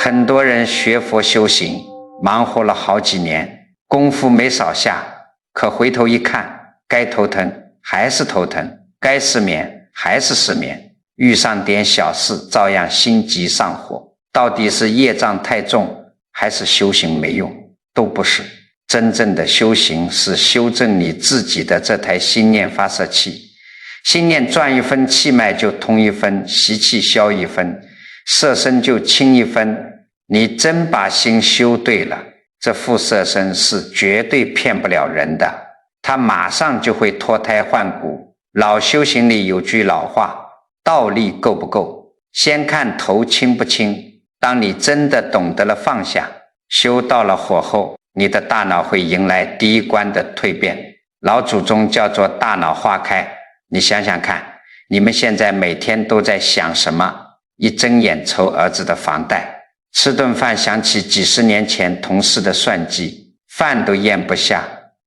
很多人学佛修行，忙活了好几年，功夫没少下，可回头一看，该头疼还是头疼，该失眠还是失眠，遇上点小事照样心急上火。到底是业障太重，还是修行没用？都不是。真正的修行是修正你自己的这台心念发射器，心念转一分，气脉就通一分，习气消一分，色身就清一分。你真把心修对了，这副色身是绝对骗不了人的，他马上就会脱胎换骨。老修行里有句老话，道力够不够，先看头轻不轻。当你真的懂得了放下，修到了火候，你的大脑会迎来第一关的蜕变。老祖宗叫做大脑化开。你想想看，你们现在每天都在想什么？一睁眼筹儿子的房贷，吃顿饭想起几十年前同事的算计，饭都咽不下，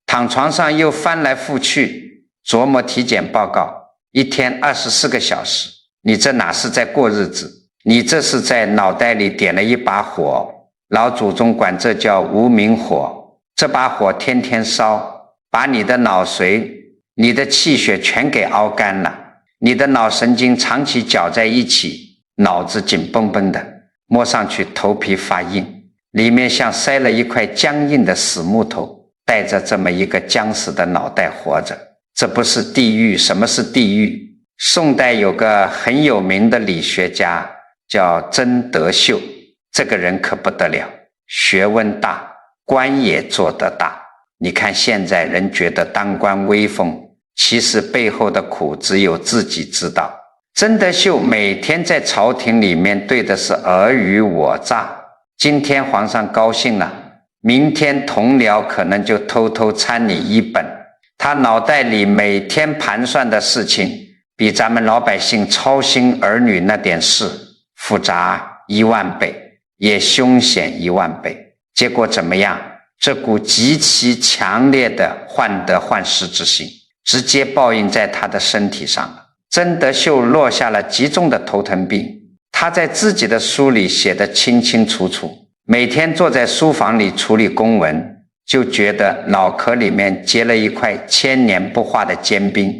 躺床上又翻来覆去琢磨体检报告，一天24个小时，你这哪是在过日子？你这是在脑袋里点了一把火，老祖宗管这叫无明火。这把火天天烧，把你的脑髓、你的气血全给熬干了，你的脑神经长期搅在一起，脑子紧绷绷的，摸上去头皮发硬，里面像塞了一块僵硬的死木头，带着这么一个僵死的脑袋活着。这不是地狱。什么是地狱？宋代有个很有名的理学家叫曾德秀，这个人可不得了，学问大，官也做得大。你看现在人觉得当官威风，其实背后的苦只有自己知道。曾德秀每天在朝廷里面对的是尔虞我诈，今天皇上高兴了，明天同僚可能就偷偷参你一本。他脑袋里每天盘算的事情比咱们老百姓操心儿女那点事复杂10000倍，也凶险10000倍。结果怎么样？这股极其强烈的患得患失之心直接报应在他的身体上了。曾德秀落下了极重的头疼病，他在自己的书里写得清清楚楚。每天坐在书房里处理公文，就觉得脑壳里面结了一块千年不化的坚冰，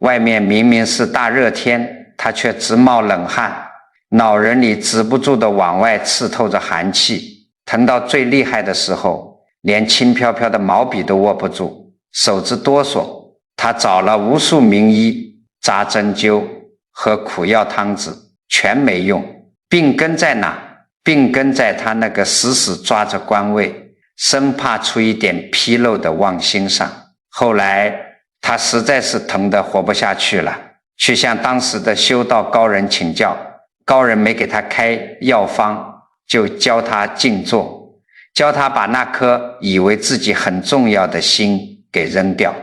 外面明明是大热天，他却直冒冷汗，脑仁里止不住的往外刺透着寒气，疼到最厉害的时候，连轻飘飘的毛笔都握不住，手指哆嗦。他找了无数名医，扎针灸，喝苦药汤子，全没用。病根在哪？病根在他那个死死抓着官位，生怕出一点纰漏的妄心上。后来他实在是疼得活不下去了，去向当时的修道高人请教，高人没给他开药方，就教他静坐，教他把那颗以为自己很重要的心给扔掉。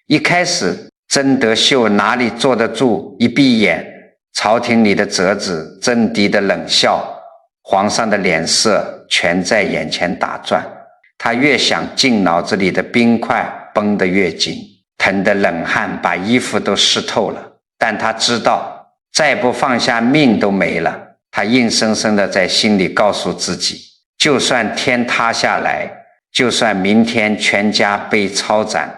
一开始曾德秀哪里坐得住，一闭眼，朝廷里的折子、政敌的冷笑、皇上的脸色全在眼前打转。他越想静，脑子里的冰块绷得越紧，疼得冷汗把衣服都湿透了。但他知道再不放下命都没了。他硬生生地在心里告诉自己，就算天塌下来，就算明天全家被抄斩，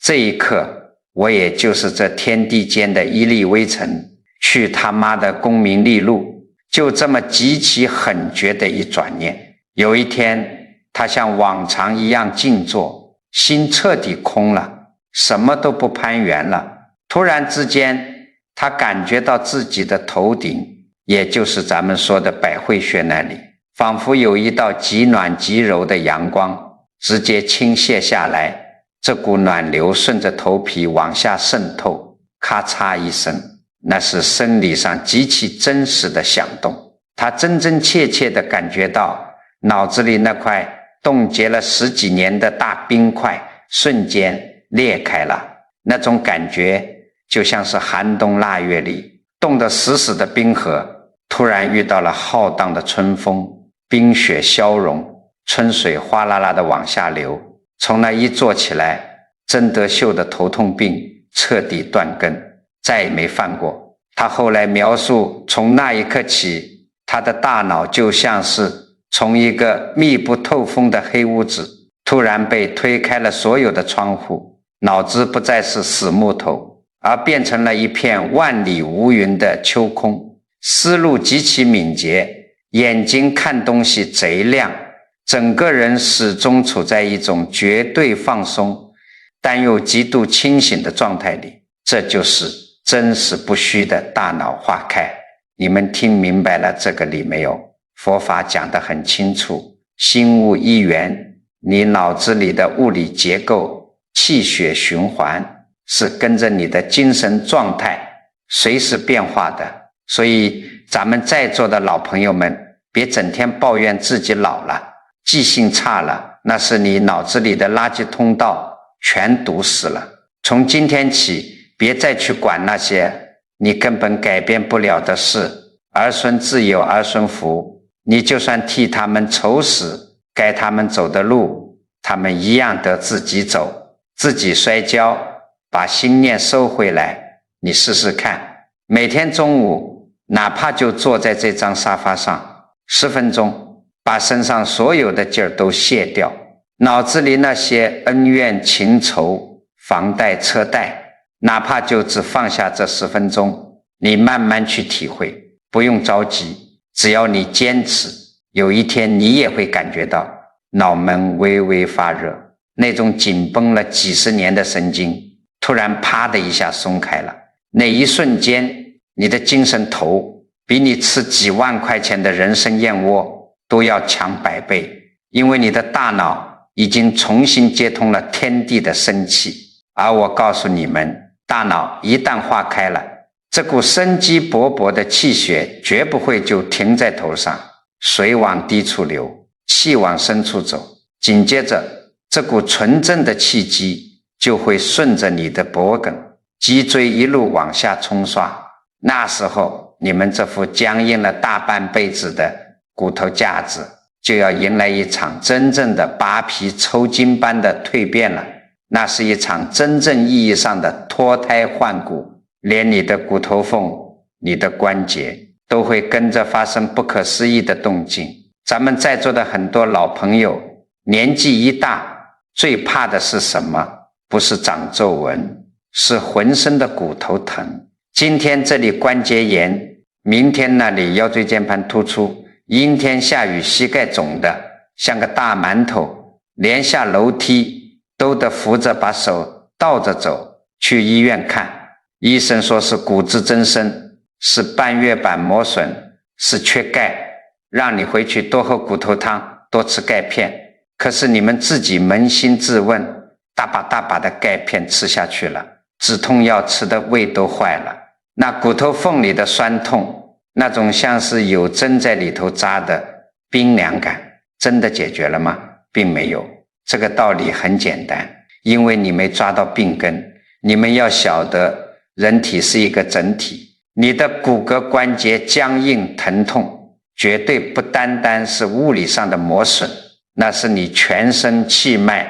这一刻我也就是这天地间的一粒微尘，去他妈的功名利禄。就这么极其狠绝的一转念，有一天他像往常一样静坐，心彻底空了，什么都不攀缘了。突然之间他感觉到自己的头顶，也就是咱们说的百会穴那里，仿佛有一道极暖极柔的阳光直接倾泻下来，这股暖流顺着头皮往下渗透，咔嚓一声，那是生理上极其真实的响动。他真真切切地感觉到脑子里那块冻结了10几年的大冰块瞬间裂开了，那种感觉就像是寒冬腊月里冻得死死的冰河，突然遇到了浩荡的春风，冰雪消融，春水哗啦啦地往下流。从那一坐起来，曾德秀的头痛病彻底断根，再也没犯过。他后来描述，从那一刻起，他的大脑就像是从一个密不透风的黑屋子突然被推开了所有的窗户，脑子不再是死木头，而变成了一片万里无云的秋空，思路极其敏捷，眼睛看东西贼亮，整个人始终处在一种绝对放松但又极度清醒的状态里。这就是真实不虚的大脑化开。你们听明白了这个理没有？佛法讲得很清楚，心物一元，你脑子里的物理结构、气血循环是跟着你的精神状态随时变化的。所以咱们在座的老朋友们，别整天抱怨自己老了，记性差了，那是你脑子里的垃圾通道全堵死了。从今天起，别再去管那些你根本改变不了的事。儿孙自有儿孙福，你就算替他们愁死，该他们走的路，他们一样得自己走，自己摔跤，把心念收回来。你试试看，每天中午哪怕就坐在这张沙发上10分钟，把身上所有的劲儿都卸掉，脑子里那些恩怨情仇、房贷车贷，哪怕就只放下这10分钟，你慢慢去体会，不用着急，只要你坚持，有一天你也会感觉到脑门微微发热，那种紧绷了几十年的神经突然啪的一下松开了。那一瞬间，你的精神头比你吃几万块钱的人参燕窝都要强100倍，因为你的大脑已经重新接通了天地的生气。而我告诉你们，大脑一旦化开了，这股生机勃勃的气血绝不会就停在头上，水往低处流，气往深处走，紧接着这股纯正的气机就会顺着你的脖颈脊椎一路往下冲刷。那时候你们这副僵硬了大半辈子的骨头架子就要迎来一场真正的拔皮抽筋般的蜕变了。那是一场真正意义上的脱胎换骨，连你的骨头缝、你的关节都会跟着发生不可思议的动静。咱们在座的很多老朋友年纪一大，最怕的是什么？不是长皱纹，是浑身的骨头疼。今天这里关节炎，明天那里腰椎间盘突出，阴天下雨膝盖肿的像个大馒头，连下楼梯都得扶着把手倒着走，去医院看，医生说是骨质增生，是半月板磨损，是缺钙，让你回去多喝骨头汤，多吃钙片。可是你们自己扪心自问，大把大把的钙片吃下去了，止痛药吃的胃都坏了，那骨头缝里的酸痛，那种像是有针在里头扎的冰凉感，真的解决了吗？并没有。这个道理很简单，因为你没抓到病根。你们要晓得，人体是一个整体，你的骨骼关节僵硬疼痛绝对不单单是物理上的磨损，那是你全身气脉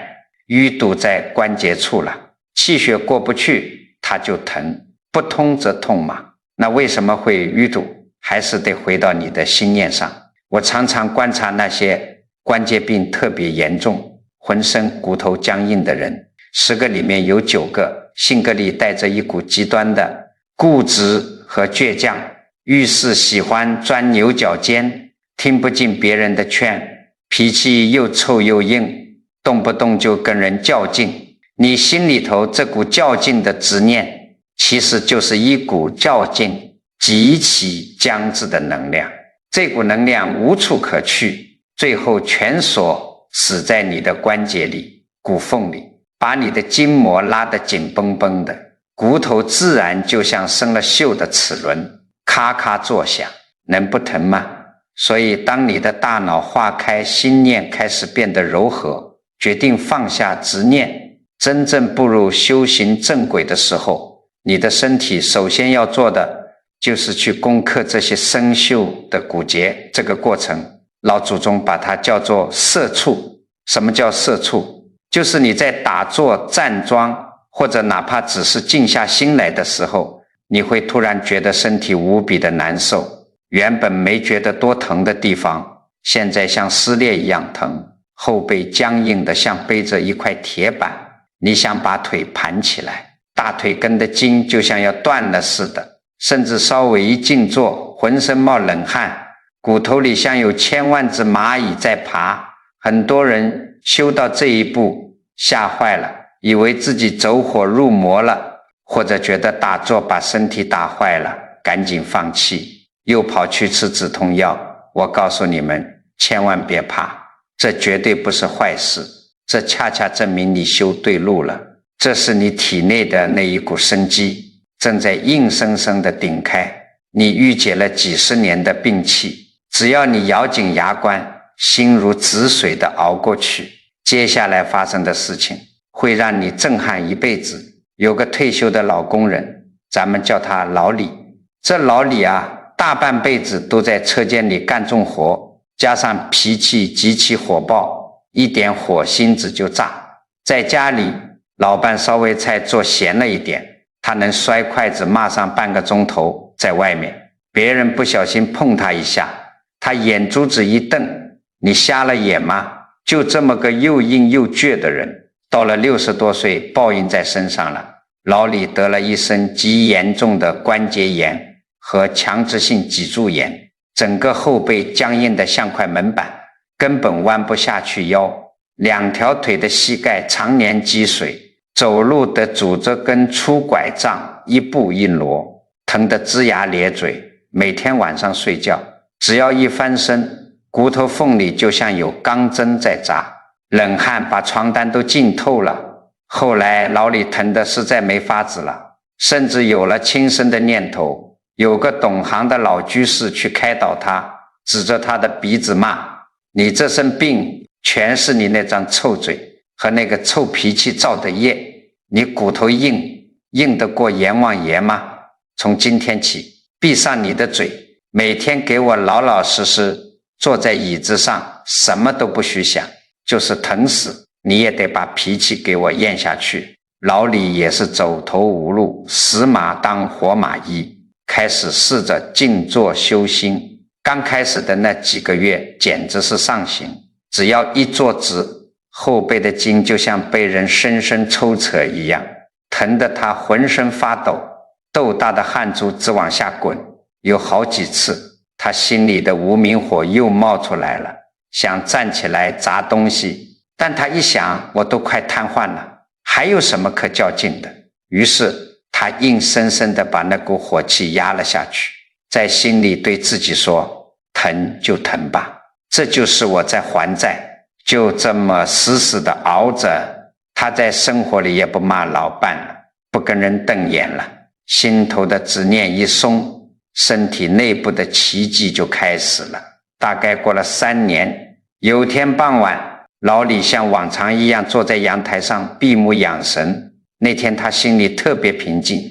淤堵在关节处了，气血过不去它就疼，不通则痛嘛。那为什么会淤堵？还是得回到你的心念上。我常常观察那些关节病特别严重，浑身骨头僵硬的人，10个里面有9个性格里带着一股极端的固执和倔强，遇事喜欢钻牛角尖，听不进别人的劝，脾气又臭又硬，动不动就跟人较劲。你心里头这股较劲的执念，其实就是一股较劲极其僵滞的能量，这股能量无处可去，最后全死在你的关节里、骨缝里，把你的筋膜拉得紧绷绷的，骨头自然就像生了锈的齿轮，咔咔作响，能不疼吗？所以当你的大脑化开，心念开始变得柔和，决定放下执念，真正步入修行正轨的时候，你的身体首先要做的就是去攻克这些生锈的骨节。这个过程老祖宗把它叫做摄处。什么叫摄处？就是你在打坐站桩，或者哪怕只是静下心来的时候，你会突然觉得身体无比的难受，原本没觉得多疼的地方，现在像撕裂一样疼，后背僵硬的像背着一块铁板，你想把腿盘起来，大腿根的筋就像要断了似的，甚至稍微一静坐，浑身冒冷汗，骨头里像有千万只蚂蚁在爬。很多人修到这一步吓坏了，以为自己走火入魔了，或者觉得打坐把身体打坏了，赶紧放弃，又跑去吃止痛药。我告诉你们，千万别怕，这绝对不是坏事，这恰恰证明你修对路了。这是你体内的那一股生机正在硬生生地顶开，你郁结了几十年的病气，只要你咬紧牙关，心如止水地熬过去，接下来发生的事情会让你震撼一辈子。有个退休的老工人，咱们叫他老李，这老李啊，大半辈子都在车间里干重活，加上脾气极其火爆，一点火星子就炸。在家里老伴烧味菜做咸了一点，他能摔筷子骂上半个钟头。在外面别人不小心碰他一下，他眼珠子一瞪，你瞎了眼吗？就这么个又硬又倔的人，到了60多岁报应在身上了。老李得了一身极严重的关节炎和强直性脊柱炎，整个后背僵硬的像块门板，根本弯不下去腰，两条腿的膝盖常年积水，走路得拄着根粗拐杖，一步一挪，疼得龇牙咧嘴。每天晚上睡觉，只要一翻身，骨头缝里就像有钢针在扎，冷汗把床单都浸透了。后来老李疼得实在没法子了，甚至有了轻生的念头。有个懂行的老居士去开导他，指着他的鼻子骂，你这身病全是你那张臭嘴和那个臭脾气造的业，你骨头硬得过阎王爷吗？从今天起闭上你的嘴，每天给我老老实实坐在椅子上，什么都不许想，就是疼死你也得把脾气给我咽下去。老李也是走投无路，死马当活马医，开始试着静坐修心。刚开始的那几个月简直是上刑，只要一坐直，后背的筋就像被人深深抽扯一样，疼得他浑身发抖，豆大的汗珠直往下滚。有好几次他心里的无名火又冒出来了，想站起来砸东西，但他一想，我都快瘫痪了，还有什么可较劲的？于是他硬生生地把那股火气压了下去，在心里对自己说，疼就疼吧，这就是我在还债。就这么死死地熬着，他在生活里也不骂老伴了，不跟人瞪眼了，心头的执念一松，身体内部的奇迹就开始了。大概过了3年，有天傍晚，老李像往常一样坐在阳台上闭目养神。那天他心里特别平静，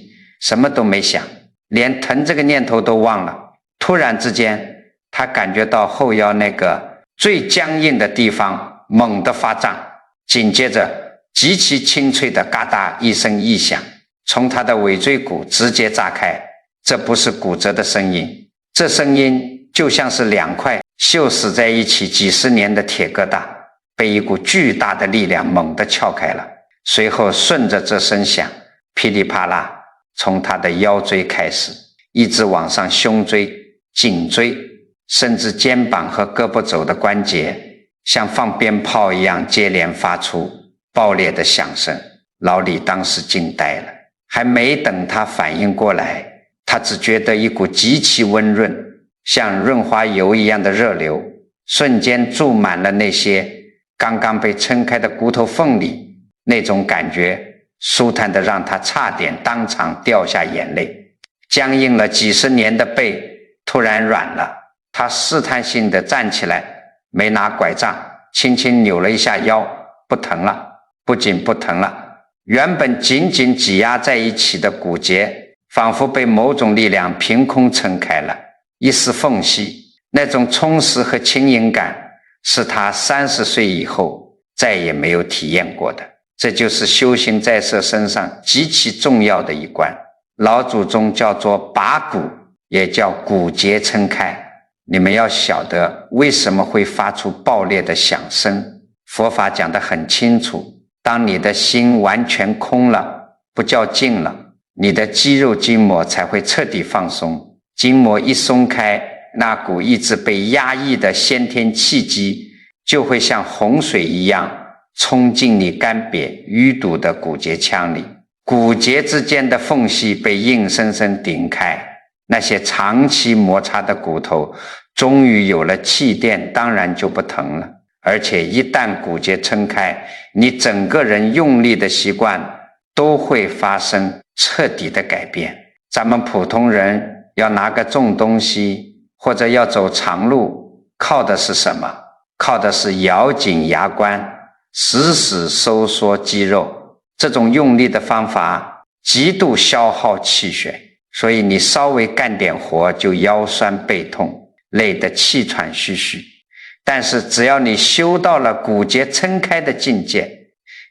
什么都没想，连疼这个念头都忘了。突然之间，他感觉到后腰那个最僵硬的地方猛地发胀，紧接着极其清脆的嘎哒一声异响从他的尾椎骨直接炸开。这不是骨折的声音，这声音就像是2块锈死在一起几十年的铁疙瘩被一股巨大的力量猛地撬开了。随后顺着这声响，噼里啪啦，从他的腰椎开始，一直往上胸椎、颈椎，甚至肩膀和胳膊肘的关节，像放鞭炮一样接连发出爆裂的响声。老李当时惊呆了，还没等他反应过来，他只觉得一股极其温润，像润滑油一样的热流瞬间注满了那些刚刚被撑开的骨头缝里，那种感觉舒坦的让他差点当场掉下眼泪。僵硬了几十年的背突然软了，他试探性地站起来，没拿拐杖，轻轻扭了一下腰，不疼了。不仅不疼了，原本紧紧挤压在一起的骨节仿佛被某种力量凭空撑开了一丝缝隙，那种充实和轻盈感是他30岁以后再也没有体验过的。这就是修行在色身上极其重要的一关，老祖宗叫做拔骨，也叫骨节撑开。你们要晓得为什么会发出爆裂的响声。佛法讲得很清楚，当你的心完全空了，不叫静了，你的肌肉筋膜才会彻底放松。筋膜一松开，那股一直被压抑的先天气机就会像洪水一样冲进你干瘪淤堵的骨节腔里，骨节之间的缝隙被硬生生顶开，那些长期摩擦的骨头终于有了气垫，当然就不疼了。而且一旦骨节撑开，你整个人用力的习惯都会发生彻底的改变。咱们普通人要拿个重东西或者要走长路，靠的是什么？靠的是咬紧牙关，死死收缩肌肉。这种用力的方法极度消耗气血，所以你稍微干点活就腰酸背痛，累得气喘吁吁。但是只要你修到了骨节撑开的境界，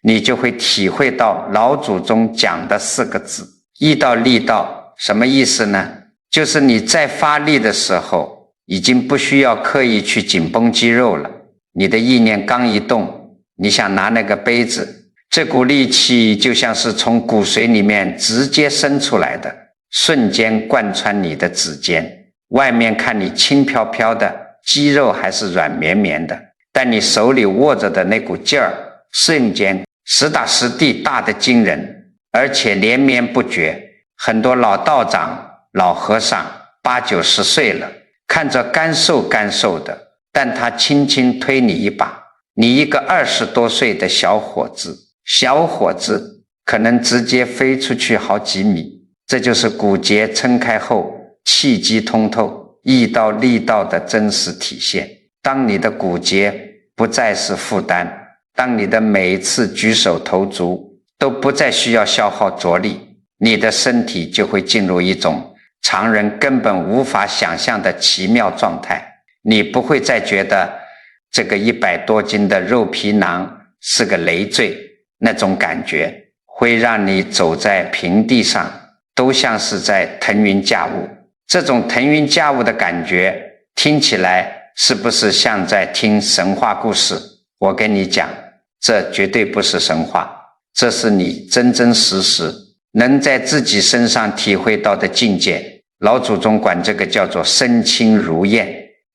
你就会体会到老祖宗讲的4个字：意道力道。什么意思呢？就是你在发力的时候已经不需要刻意去紧绷肌肉了，你的意念刚一动，你想拿那个杯子，这股力气就像是从骨髓里面直接生出来的，瞬间贯穿你的指尖。外面看你轻飘飘的，肌肉还是软绵绵的，但你手里握着的那股劲儿，瞬间实打实地大得惊人，而且连绵不绝。很多老道长、老和尚80、90岁了，看着干瘦干瘦的，但他轻轻推你一把，你一个20多岁的小伙子可能直接飞出去好几米。这就是骨节撑开后气机通透、意道力道的真实体现。当你的骨节不再是负担，当你的每一次举手投足都不再需要消耗着力，你的身体就会进入一种常人根本无法想象的奇妙状态。你不会再觉得这个100多斤的肉皮囊是个累赘，那种感觉会让你走在平地上都像是在腾云驾雾。这种腾云驾雾的感觉听起来是不是像在听神话故事？我跟你讲，这绝对不是神话，这是你真真实实能在自己身上体会到的境界。老祖宗管这个叫做身轻如燕，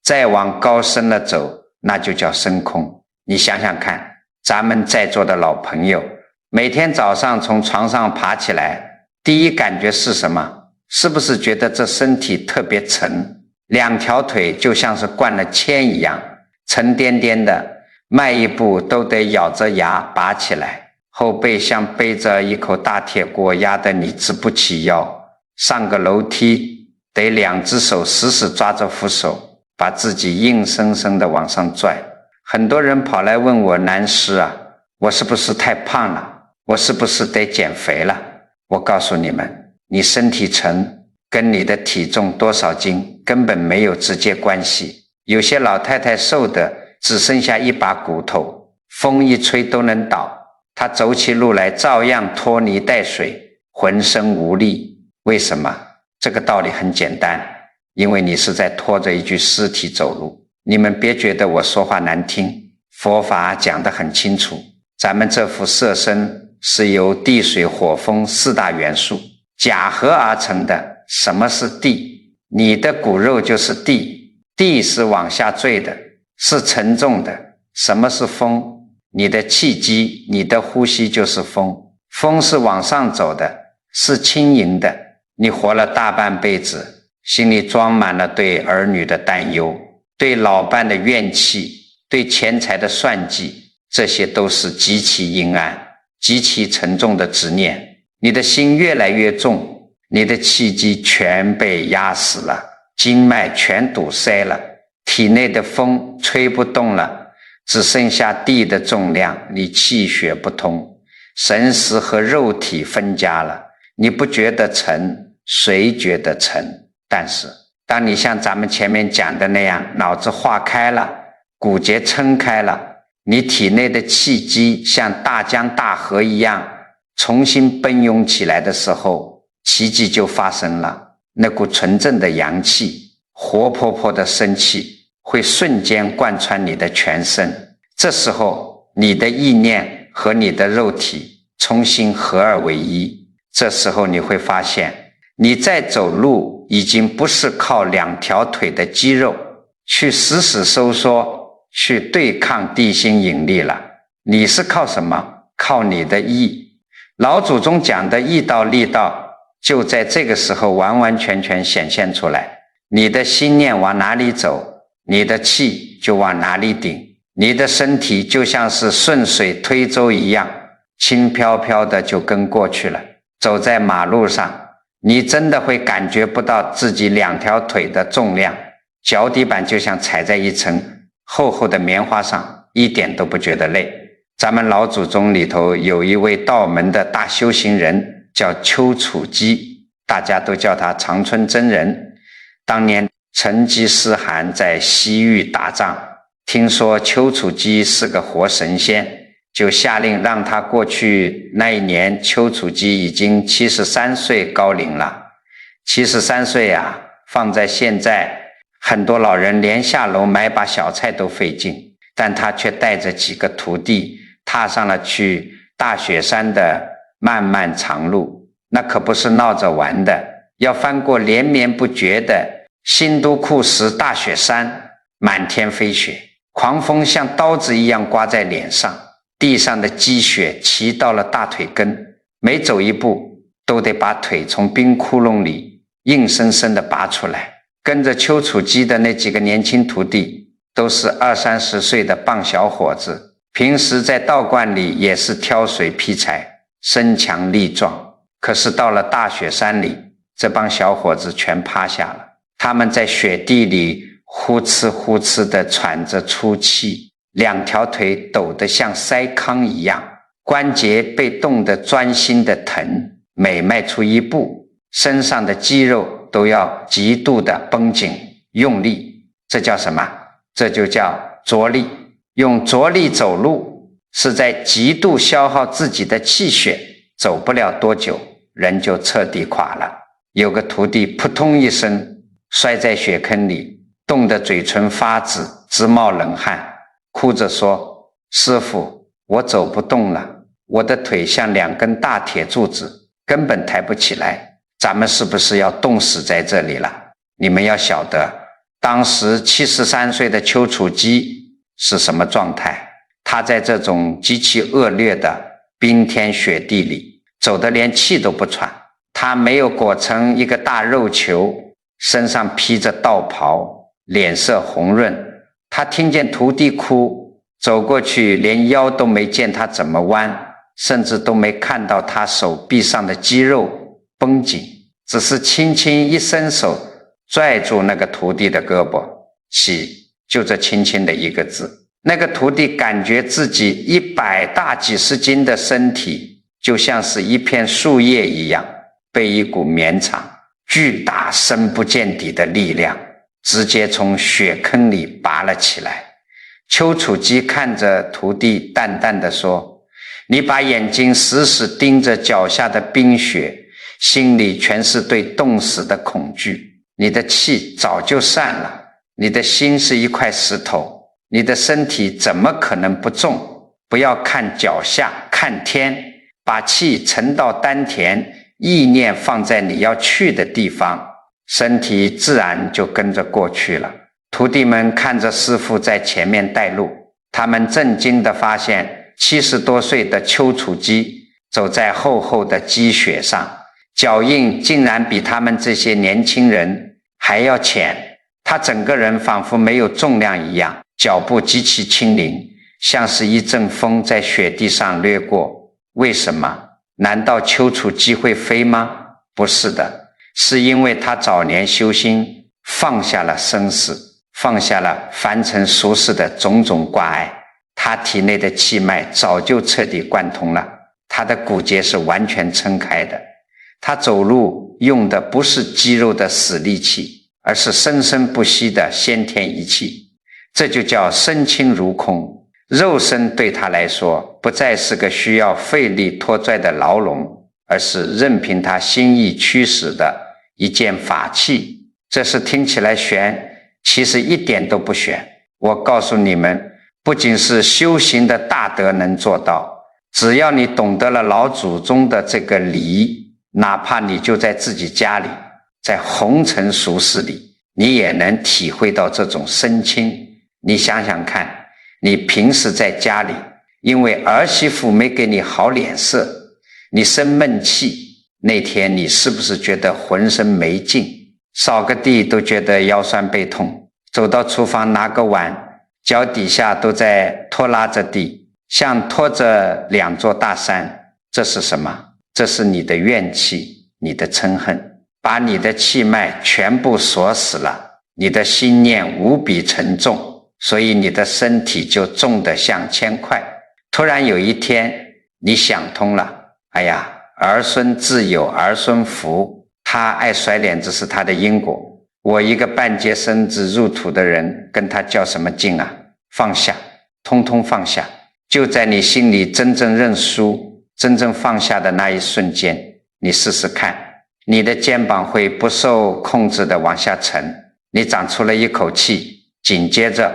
再往高深了走，那就叫深空。你想想看，咱们在座的老朋友，每天早上从床上爬起来，第一感觉是什么？是不是觉得这身体特别沉，2条腿就像是灌了铅一样，沉甸甸的，迈一步都得咬着牙拔起来，后背像背着一口大铁锅压得你直不起腰，上个楼梯得2只手死死抓着扶手，把自己硬生生的往上拽。很多人跑来问我，南师啊，我是不是太胖了？我是不是得减肥了？我告诉你们，你身体沉跟你的体重多少斤根本没有直接关系。有些老太太瘦的只剩下一把骨头，风一吹都能倒，她走起路来照样拖泥带水，浑身无力。为什么？这个道理很简单，因为你是在拖着一具尸体走路。你们别觉得我说话难听，佛法讲得很清楚，咱们这副色身是由地水火风4大元素假合而成的。什么是地？你的骨肉就是地，地是往下坠的，是沉重的。什么是风？你的气机，你的呼吸就是风，风是往上走的，是轻盈的。你活了大半辈子，心里装满了对儿女的担忧，对老伴的怨气，对钱财的算计，这些都是极其阴暗、极其沉重的执念。你的心越来越重，你的气机全被压死了，经脉全堵塞了，体内的风吹不动了，只剩下地的重量，你气血不通，神识和肉体分家了。你不觉得沉，谁觉得沉？但是当你像咱们前面讲的那样，脑子化开了，骨节撑开了，你体内的气机像大江大河一样重新奔涌起来的时候，奇迹就发生了。那股纯正的阳气活泼泼的生气会瞬间贯穿你的全身，这时候你的意念和你的肉体重新合二为一，这时候你会发现你在走路已经不是靠2条腿的肌肉去死死收缩去对抗地心引力了，你是靠什么？靠你的意。老祖宗讲的意道力道就在这个时候完完全全显现出来，你的心念往哪里走，你的气就往哪里顶，你的身体就像是顺水推舟一样，轻飘飘的就跟过去了。走在马路上，你真的会感觉不到自己2条腿的重量，脚底板就像踩在一层厚厚的棉花上，一点都不觉得累。咱们老祖宗里头有一位道门的大修行人叫丘处机，大家都叫他长春真人。当年成吉思汗在西域打仗，听说丘处机是个活神仙，就下令让他过去。那一年丘处机已经73岁高龄了。73岁啊，放在现在很多老人连下楼买把小菜都费劲，但他却带着几个徒弟踏上了去大雪山的漫漫长路。那可不是闹着玩的，要翻过连绵不绝的新都库什大雪山，满天飞雪，狂风像刀子一样刮在脸上，地上的积雪齐到了大腿根，每走一步都得把腿从冰窟窿里硬生生地拔出来。跟着丘处机的那几个年轻徒弟都是20-30岁的棒小伙子，平时在道观里也是挑水劈柴，身强力壮。可是到了大雪山里，这帮小伙子全趴下了，他们在雪地里呼哧呼哧地喘着粗气，2条腿抖得像筛糠一样，关节被冻得钻心的疼，每迈出一步，身上的肌肉都要极度的绷紧用力。这叫什么？这就叫着力。用着力走路是在极度消耗自己的气血，走不了多久人就彻底垮了。有个徒弟扑通一声摔在雪坑里，冻得嘴唇发紫，直冒冷汗，哭着说：师父，我走不动了，我的腿像2根大铁柱子，根本抬不起来，咱们是不是要冻死在这里了？你们要晓得，当时73岁的丘处机是什么状态？他在这种极其恶劣的冰天雪地里走得连气都不喘，他没有裹成一个大肉球，身上披着道袍，脸色红润。他听见徒弟哭，走过去连腰都没见他怎么弯，甚至都没看到他手臂上的肌肉绷紧，只是轻轻一伸手拽住那个徒弟的胳膊，起，就这轻轻的一个字。那个徒弟感觉自己100大几十斤的身体就像是一片树叶一样，被一股绵长巨大深不见底的力量直接从雪坑里拔了起来。丘处机看着徒弟淡淡的说：你把眼睛死死盯着脚下的冰雪，心里全是对冻死的恐惧，你的气早就散了，你的心是一块石头，你的身体怎么可能不重？不要看脚下，看天，把气沉到丹田，意念放在你要去的地方，身体自然就跟着过去了。徒弟们看着师父在前面带路，他们震惊地发现70多岁的丘处机走在厚厚的积雪上，脚印竟然比他们这些年轻人还要浅，他整个人仿佛没有重量一样，脚步极其轻灵，像是一阵风在雪地上掠过。为什么？难道丘处机会飞吗？不是的，是因为他早年修心，放下了生死，放下了凡尘俗世的种种挂碍，他体内的气脉早就彻底贯通了，他的骨节是完全撑开的，他走路用的不是肌肉的死力气，而是生生不息的先天一气，这就叫身轻如空。肉身对他来说不再是个需要费力拖拽的牢笼，而是任凭他心意驱使的一件法器，这事听起来玄，其实一点都不玄。我告诉你们，不仅是修行的大德能做到，只要你懂得了老祖宗的这个理，哪怕你就在自己家里，在红尘俗世里，你也能体会到这种身轻。你想想看，你平时在家里，因为儿媳妇没给你好脸色，你生闷气，那天你是不是觉得浑身没劲，扫个地都觉得腰酸背痛，走到厨房拿个碗，脚底下都在拖拉着地，像拖着2座大山。这是什么？这是你的怨气，你的嗔恨，把你的气脉全部锁死了，你的心念无比沉重，所以你的身体就重得像铅块。突然有一天你想通了，哎呀，儿孙自有儿孙福，他爱甩脸子是他的因果，我一个半截身子入土的人跟他较什么劲啊？放下，通通放下。就在你心里真正认输，真正放下的那一瞬间，你试试看，你的肩膀会不受控制的往下沉，你长出了一口气，紧接着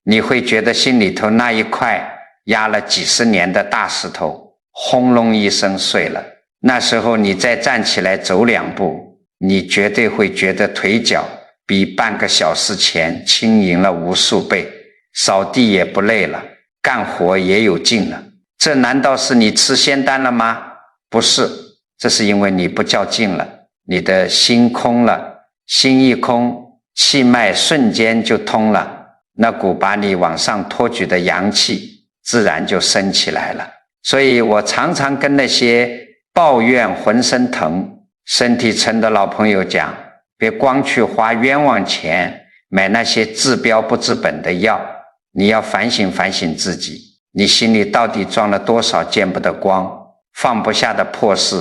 你会觉得心里头那一块压了几十年的大石头轰隆一声碎了。那时候你再站起来走2步，你绝对会觉得腿脚比半个小时前轻盈了无数倍，扫地也不累了，干活也有劲了。这难道是你吃仙丹了吗？不是，这是因为你不较劲了，你的心空了，心一空，气脉瞬间就通了，那股把你往上托举的阳气自然就升起来了。所以我常常跟那些抱怨浑身疼、身体沉的老朋友讲，别光去花冤枉钱买那些治标不治本的药，你要反省反省自己，你心里到底装了多少见不得光、放不下的破事。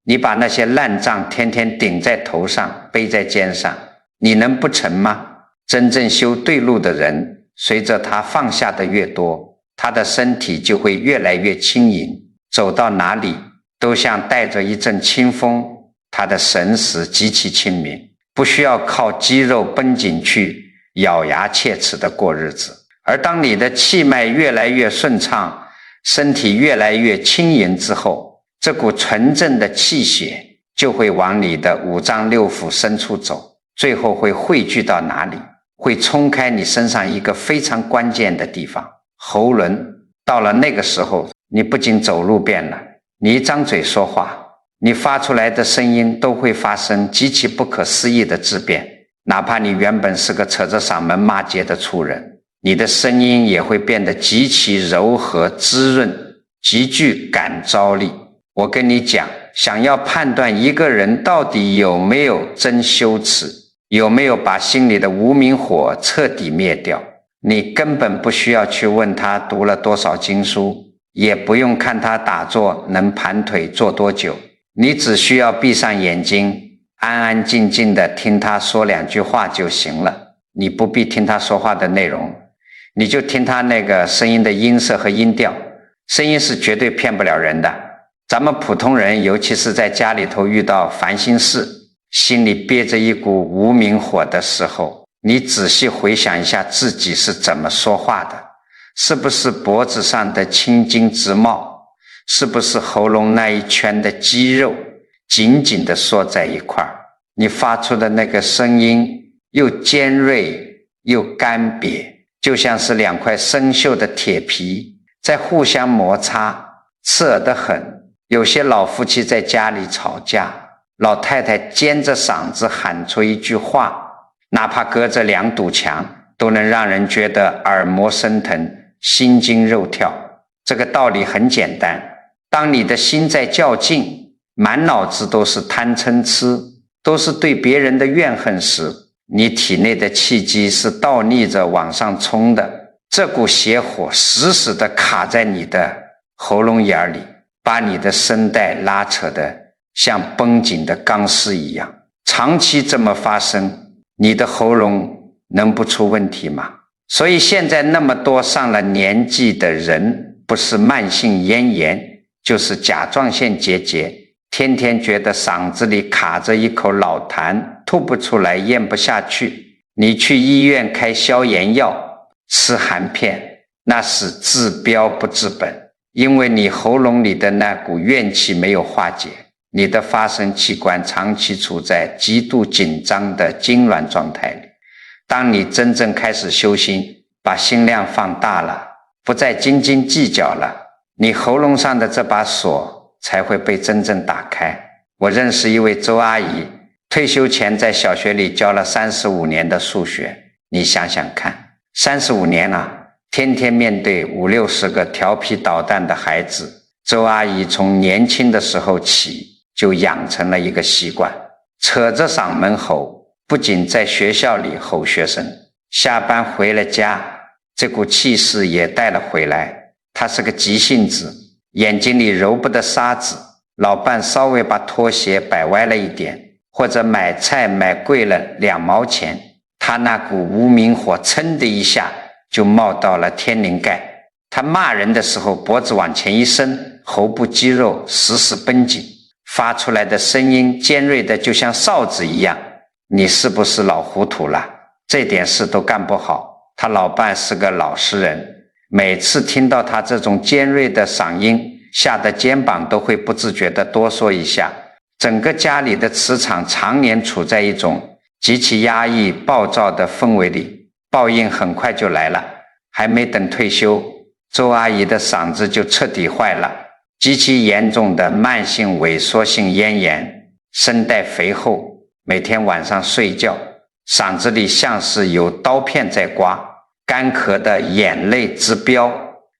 你把那些烂账天天顶在头上，背在肩上，你能不成吗？真正修对路的人，随着他放下的越多，他的身体就会越来越轻盈，走到哪里都像带着一阵清风，他的神识极其清明，不需要靠肌肉绷紧去咬牙切齿的过日子。而当你的气脉越来越顺畅，身体越来越轻盈之后，这股纯正的气血就会往你的5脏6腑深处走，最后会汇聚到哪里？会冲开你身上一个非常关键的地方，喉轮。到了那个时候，你不仅走路变了，你一张嘴说话，你发出来的声音都会发生极其不可思议的质变。哪怕你原本是个扯着嗓门骂街的粗人，你的声音也会变得极其柔和滋润，极具感召力。我跟你讲，想要判断一个人到底有没有真羞耻，有没有把心里的无明火彻底灭掉，你根本不需要去问他读了多少经书，也不用看他打坐能盘腿坐多久，你只需要闭上眼睛，安安静静的听他说2句话就行了。你不必听他说话的内容，你就听他那个声音的音色和音调，声音是绝对骗不了人的。咱们普通人，尤其是在家里头遇到烦心事，心里憋着一股无明火的时候，你仔细回想一下自己是怎么说话的，是不是脖子上的青筋直冒，是不是喉咙那一圈的肌肉紧紧地缩在一块儿，你发出的那个声音又尖锐又干瘪，就像是2块生锈的铁皮在互相摩擦，刺耳得很。有些老夫妻在家里吵架，老太太尖着嗓子喊出一句话，哪怕隔着2堵墙，都能让人觉得耳膜生疼，心惊肉跳。这个道理很简单，当你的心在较劲，满脑子都是贪嗔痴，都是对别人的怨恨时，你体内的气机是倒逆着往上冲的，这股邪火死死地卡在你的喉咙眼里，把你的声带拉扯得像绷紧的钢丝一样。长期这么发生，你的喉咙能不出问题吗？所以现在那么多上了年纪的人，不是慢性咽炎，就是甲状腺结节，天天觉得嗓子里卡着一口老痰吐不出来，咽不下去，你去医院开消炎药，吃含片，那是治标不治本，因为你喉咙里的那股怨气没有化解，你的发声器官长期处在极度紧张的痉挛状态里。当你真正开始修心，把心量放大了，不再斤斤计较了，你喉咙上的这把锁才会被真正打开。我认识一位周阿姨，退休前在小学里教了35年的数学，你想想看，35年了，天天面对50-60个调皮捣蛋的孩子，周阿姨从年轻的时候起就养成了一个习惯，扯着嗓门吼，不仅在学校里吼学生，下班回了家，这股气势也带了回来。她是个急性子，眼睛里揉不得沙子，老伴稍微把拖鞋摆歪了一点，或者买菜买贵了2毛钱，她那股无名火噌的一下就冒到了天灵盖。她骂人的时候脖子往前一伸，喉部肌肉死死绷紧，发出来的声音尖锐的就像哨子一样。你是不是老糊涂了？这点事都干不好。他老伴是个老实人，每次听到他这种尖锐的嗓音，吓得肩膀都会不自觉地哆嗦一下。整个家里的磁场常年处在一种极其压抑暴躁的氛围里，报应很快就来了。还没等退休，周阿姨的嗓子就彻底坏了，极其严重的慢性萎缩性咽炎，声带肥厚，每天晚上睡觉，嗓子里像是有刀片在刮，干咳的眼泪直飙。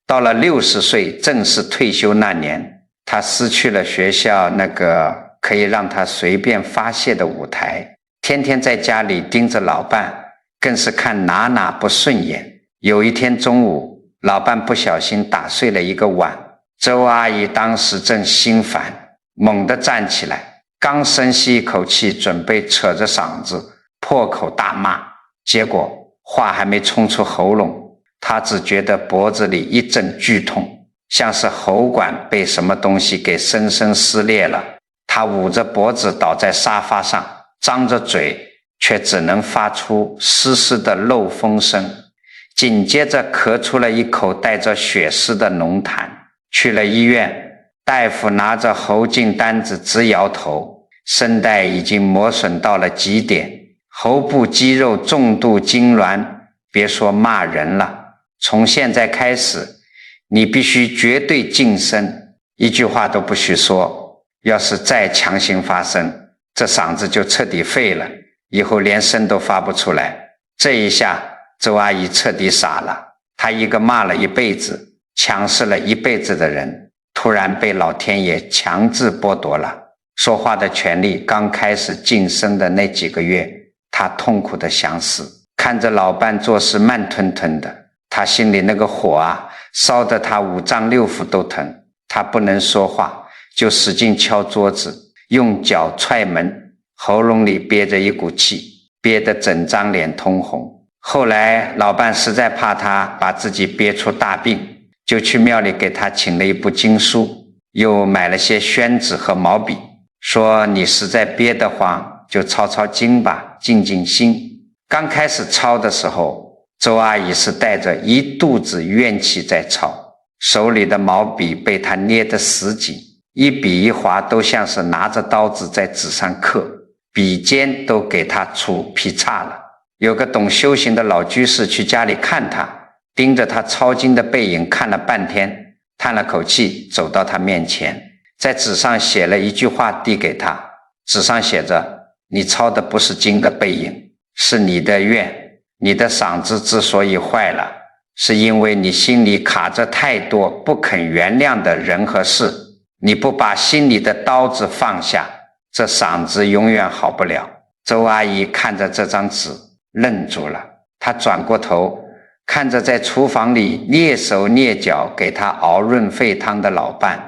到了60岁正式退休那年，他失去了学校那个可以让他随便发泄的舞台，天天在家里盯着老伴，更是看哪不顺眼。有一天中午，老伴不小心打碎了一个碗，周阿姨当时正心烦，猛地站起来，刚深吸一口气，准备扯着嗓子破口大骂，结果话还没冲出喉咙，她只觉得脖子里一阵剧痛，像是喉管被什么东西给深深撕裂了。她捂着脖子倒在沙发上，张着嘴，却只能发出嘶嘶的漏风声，紧接着咳出了一口带着血丝的浓痰。去了医院，大夫拿着喉镜单子直摇头，声带已经磨损到了极点，喉部肌肉重度痉挛，别说骂人了，从现在开始你必须绝对静声，一句话都不许说，要是再强行发声，这嗓子就彻底废了，以后连声都发不出来。这一下周阿姨彻底傻了，她一个骂了一辈子，强势了一辈子的人，突然被老天爷强制剥夺了说话的权利。刚开始晋升的那几个月，她痛苦的想死，看着老伴做事慢吞吞的，她心里那个火啊，烧得她5脏6腑都疼。她不能说话，就使劲敲桌子，用脚踹门，喉咙里憋着一股气，憋得整张脸通红。后来老伴实在怕她把自己憋出大病，就去庙里给她请了一部经书，又买了些宣纸和毛笔，说你实在憋得慌，就抄抄经吧，静静心。刚开始抄的时候，周阿姨是带着一肚子怨气在抄，手里的毛笔被她捏得死紧，一笔一划都像是拿着刀子在纸上刻，笔尖都给她杵劈叉了。有个懂修行的老居士去家里看她，盯着她抄经的背影看了半天，叹了口气，走到她面前，在纸上写了一句话递给她，纸上写着，你抄的不是经的背影，是你的愿。你的嗓子之所以坏了，是因为你心里卡着太多不肯原谅的人和事，你不把心里的刀子放下，这嗓子永远好不了。周阿姨看着这张纸愣住了，她转过头看着在厨房里蹑手蹑脚给她熬润肺汤的老伴，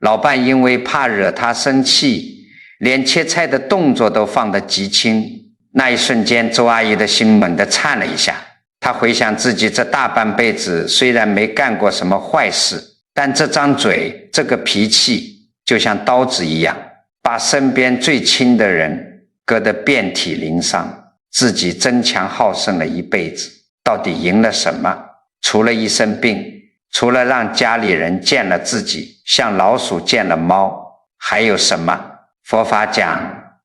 老伴因为怕惹她生气，连切菜的动作都放得极轻。那一瞬间，周阿姨的心猛地颤了一下。她回想自己这大半辈子虽然没干过什么坏事，但这张嘴这个脾气就像刀子一样，把身边最亲的人割得遍体鳞伤，自己争强好胜了一辈子，到底赢了什么？除了一身病，除了让家里人见了自己像老鼠见了猫，还有什么？佛法讲，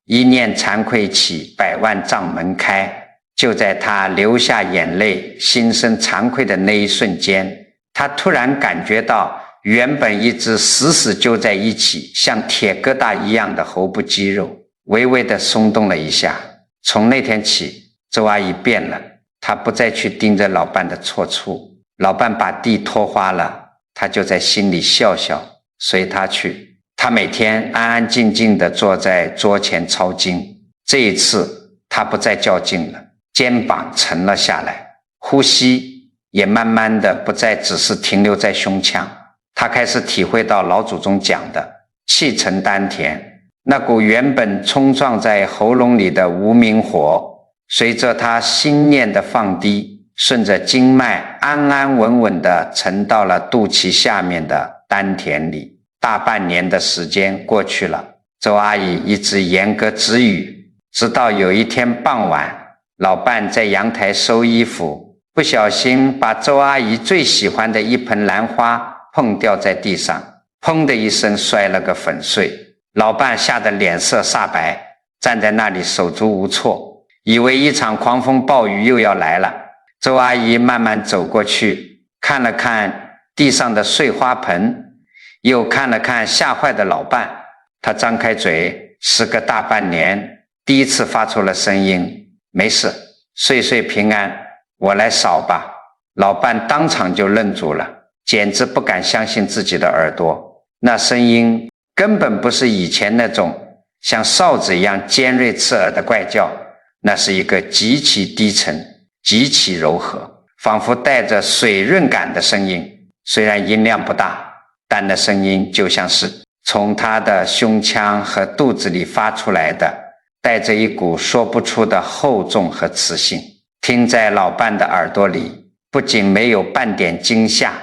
一念惭愧起，百万障门开。就在他流下眼泪，心生惭愧的那一瞬间，他突然感觉到原本一直死死揪在一起像铁疙瘩一样的喉部肌肉微微地松动了一下。从那天起，周阿姨变了，她不再去盯着老伴的错处，老伴把地拖花了，她就在心里笑笑，随他去。她每天安安静静地坐在桌前抄经，这一次她不再较劲了，肩膀沉了下来，呼吸也慢慢的不再只是停留在胸腔。他开始体会到老祖宗讲的气沉丹田，那股原本冲撞在喉咙里的无明火，随着他心念的放低，顺着经脉安安稳稳地沉到了肚脐下面的丹田里。大半年的时间过去了，周阿姨一直严格止语，直到有一天傍晚，老伴在阳台收衣服，不小心把周阿姨最喜欢的一盆兰花碰掉在地上，砰的一声摔了个粉碎。老伴吓得脸色煞白，站在那里手足无措，以为一场狂风暴雨又要来了。周阿姨慢慢走过去，看了看地上的碎花盆，又看了看吓坏的老伴，她张开嘴，时隔大半年，第一次发出了声音：没事，岁岁平安，我来扫吧。老伴当场就愣住了，简直不敢相信自己的耳朵，那声音根本不是以前那种像哨子一样尖锐刺耳的怪叫，那是一个极其低沉、极其柔和，仿佛带着水润感的声音。虽然音量不大，但那声音就像是从他的胸腔和肚子里发出来的，带着一股说不出的厚重和磁性。听在老伴的耳朵里，不仅没有半点惊吓，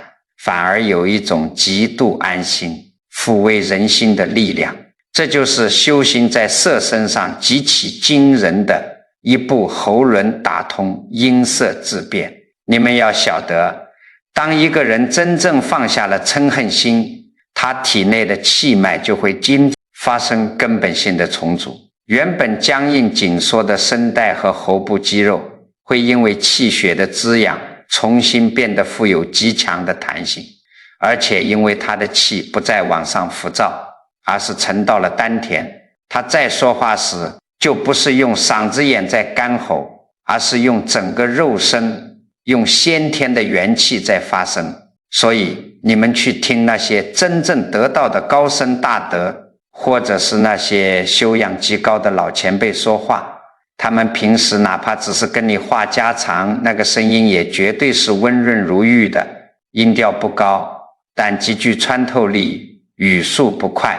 反而有一种极度安心、抚慰人心的力量。这就是修行在色身上极其惊人的一部喉轮打通，音色自变。你们要晓得，当一个人真正放下了嗔恨心，他体内的气脉就会发生根本性的重组，原本僵硬紧缩的声带和喉部肌肉会因为气血的滋养重新变得富有极强的弹性，而且因为他的气不再往上浮躁，而是沉到了丹田，他再说话时就不是用嗓子眼在干吼，而是用整个肉身，用先天的元气在发声。所以你们去听那些真正得道的高僧大德，或者是那些修养极高的老前辈说话，他们平时哪怕只是跟你话家常，那个声音也绝对是温润如玉的，音调不高，但极具穿透力，语速不快，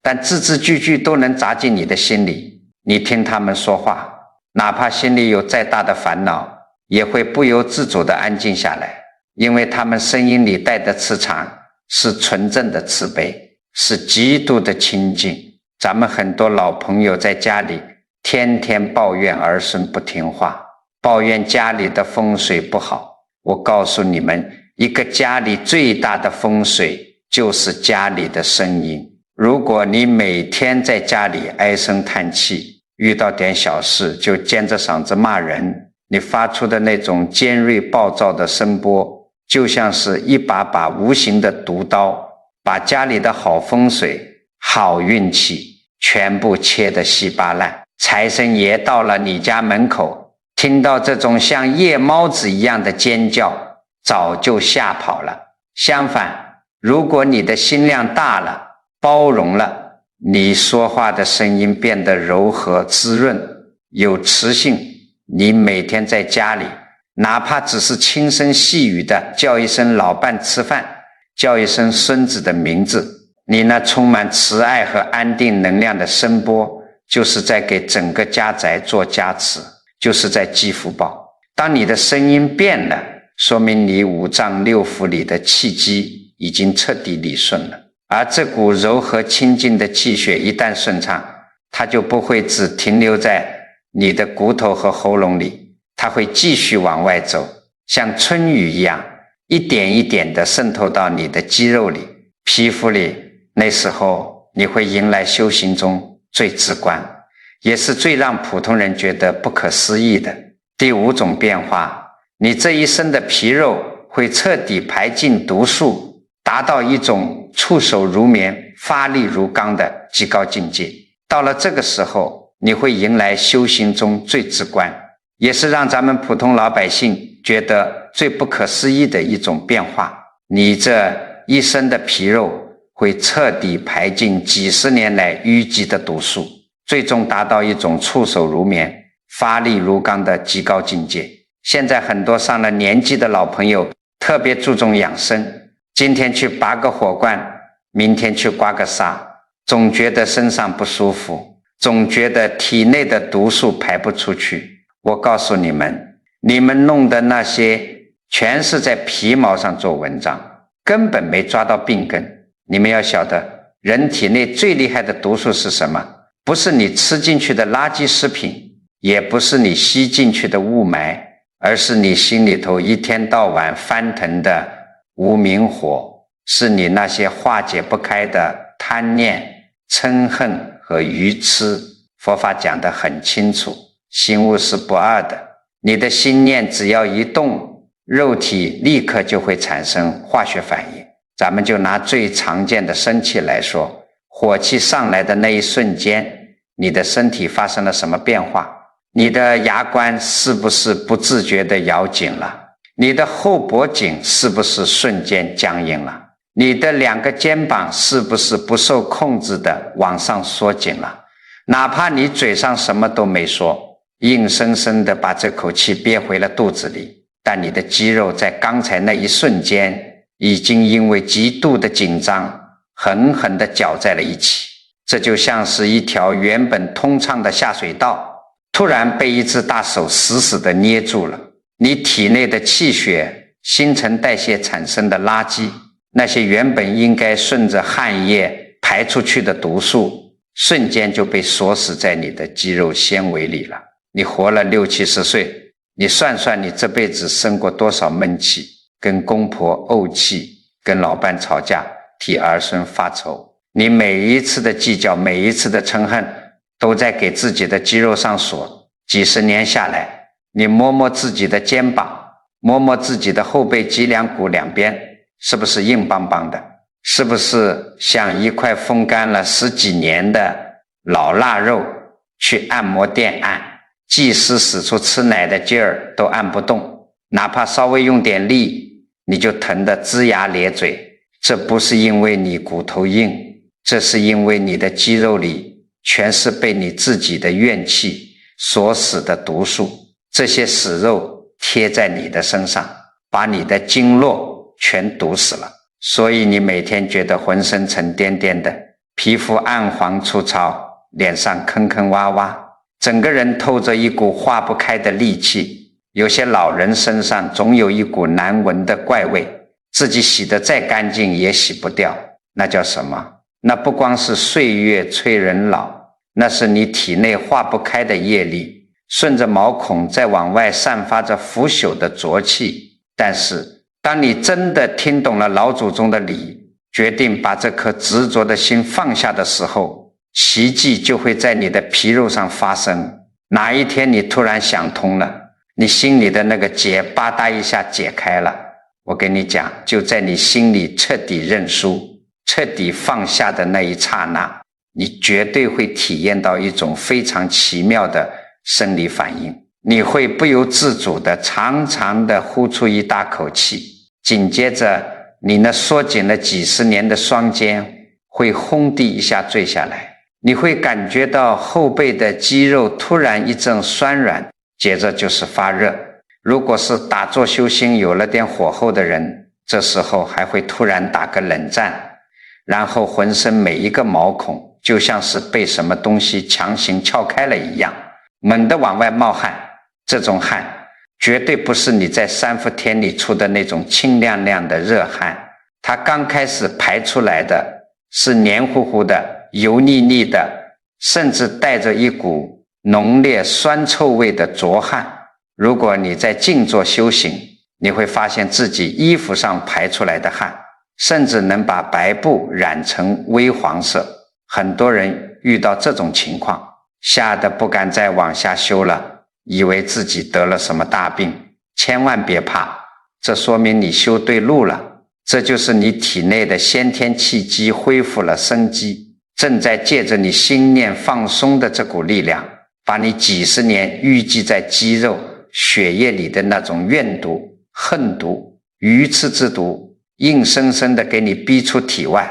但字字句句都能砸进你的心里。你听他们说话，哪怕心里有再大的烦恼，也会不由自主地安静下来，因为他们声音里带的磁场是纯正的慈悲，是极度的清净。咱们很多老朋友在家里天天抱怨儿孙不听话，抱怨家里的风水不好。我告诉你们，一个家里最大的风水就是家里的声音。如果你每天在家里唉声叹气，遇到点小事就尖着嗓子骂人，你发出的那种尖锐暴躁的声波，就像是一把把无形的毒刀，把家里的好风水、好运气全部切得稀巴烂。财神爷到了你家门口，听到这种像夜猫子一样的尖叫，早就吓跑了。相反，如果你的心量大了，包容了，你说话的声音变得柔和滋润，有磁性，你每天在家里哪怕只是轻声细语的叫一声老伴吃饭，叫一声孙子的名字，你那充满慈爱和安定能量的声波，就是在给整个家宅做加持，就是在积福报。当你的声音变了，说明你五脏六腑里的气机已经彻底理顺了，而这股柔和清净的气血一旦顺畅，它就不会只停留在你的骨头和喉咙里，它会继续往外走，像春雨一样，一点一点地渗透到你的肌肉里、皮肤里。那时候你会迎来修行中最直观，也是最让普通人觉得不可思议的第5种变化。你这一身的皮肉会彻底排尽毒素，达到一种触手如棉、发力如钢的极高境界。到了这个时候，你会迎来修行中最直观，也是让咱们普通老百姓觉得最不可思议的一种变化。你这一身的皮肉会彻底排尽几十年来淤积的毒素，最终达到一种触手如棉、发力如钢的极高境界。现在很多上了年纪的老朋友特别注重养生，今天去拔个火罐，明天去刮个痧，总觉得身上不舒服，总觉得体内的毒素排不出去。我告诉你们，你们弄的那些全是在皮毛上做文章，根本没抓到病根。你们要晓得，人体内最厉害的毒素是什么？不是你吃进去的垃圾食品，也不是你吸进去的雾霾，而是你心里头一天到晚翻腾的无明火，是你那些化解不开的贪念、嗔恨和愚痴。佛法讲得很清楚，心物是不二的，你的心念只要一动，肉体立刻就会产生化学反应。咱们就拿最常见的生气来说，火气上来的那一瞬间，你的身体发生了什么变化？你的牙关是不是不自觉地咬紧了？你的后脖颈是不是瞬间僵硬了？你的2个肩膀是不是不受控制地往上缩紧了？哪怕你嘴上什么都没说，硬生生地把这口气憋回了肚子里，但你的肌肉在刚才那一瞬间已经因为极度的紧张狠狠地搅在了一起。这就像是一条原本通畅的下水道突然被一只大手死死地捏住了，你体内的气血、新陈代谢产生的垃圾，那些原本应该顺着汗液排出去的毒素，瞬间就被锁死在你的肌肉纤维里了。你活了60、70岁，你算算你这辈子生过多少闷气，跟公婆怄气，跟老伴吵架，替儿孙发愁。你每一次的计较，每一次的嗔恨，都在给自己的肌肉上锁。几十年下来，你摸摸自己的肩膀，摸摸自己的后背脊梁骨两边，是不是硬邦邦的？是不是像一块风干了10几年的老腊肉，去按摩店按，技师使出吃奶的劲儿都按不动，哪怕稍微用点力，你就疼得龇牙咧嘴。这不是因为你骨头硬，这是因为你的肌肉里全是被你自己的怨气所死的毒素，这些死肉贴在你的身上，把你的经络全毒死了。所以你每天觉得浑身沉甸甸的，皮肤暗黄粗糙，脸上坑坑洼洼，整个人透着一股化不开的戾气。有些老人身上总有一股难闻的怪味，自己洗得再干净也洗不掉。那叫什么？那不光是岁月催人老，那是你体内化不开的业力，顺着毛孔在往外散发着腐朽的浊气。但是当你真的听懂了老祖宗的理，决定把这颗执着的心放下的时候，奇迹就会在你的皮肉上发生。哪一天你突然想通了，你心里的那个结吧嗒一下解开了，我跟你讲，就在你心里彻底认输、彻底放下的那一刹那，你绝对会体验到一种非常奇妙的生理反应。你会不由自主地长长地呼出一大口气，紧接着你那缩紧了几十年的双肩会轰地一下坠下来，你会感觉到后背的肌肉突然一阵酸软，接着就是发热。如果是打坐修心有了点火候的人，这时候还会突然打个冷战，然后浑身每一个毛孔就像是被什么东西强行撬开了一样，猛地往外冒汗。这种汗绝对不是你在3伏天里出的那种清亮亮的热汗，它刚开始排出来的是黏糊糊的、油腻腻的、甚至带着一股浓烈酸臭味的浊汗。如果你在静坐修行，你会发现自己衣服上排出来的汗，甚至能把白布染成微黄色。很多人遇到这种情况，吓得不敢再往下修了，以为自己得了什么大病。千万别怕，这说明你修对路了。这就是你体内的先天气机恢复了生机，正在借着你心念放松的这股力量，把你几十年淤积在肌肉血液里的那种怨毒、恨毒、愚痴之毒，硬生生地给你逼出体外。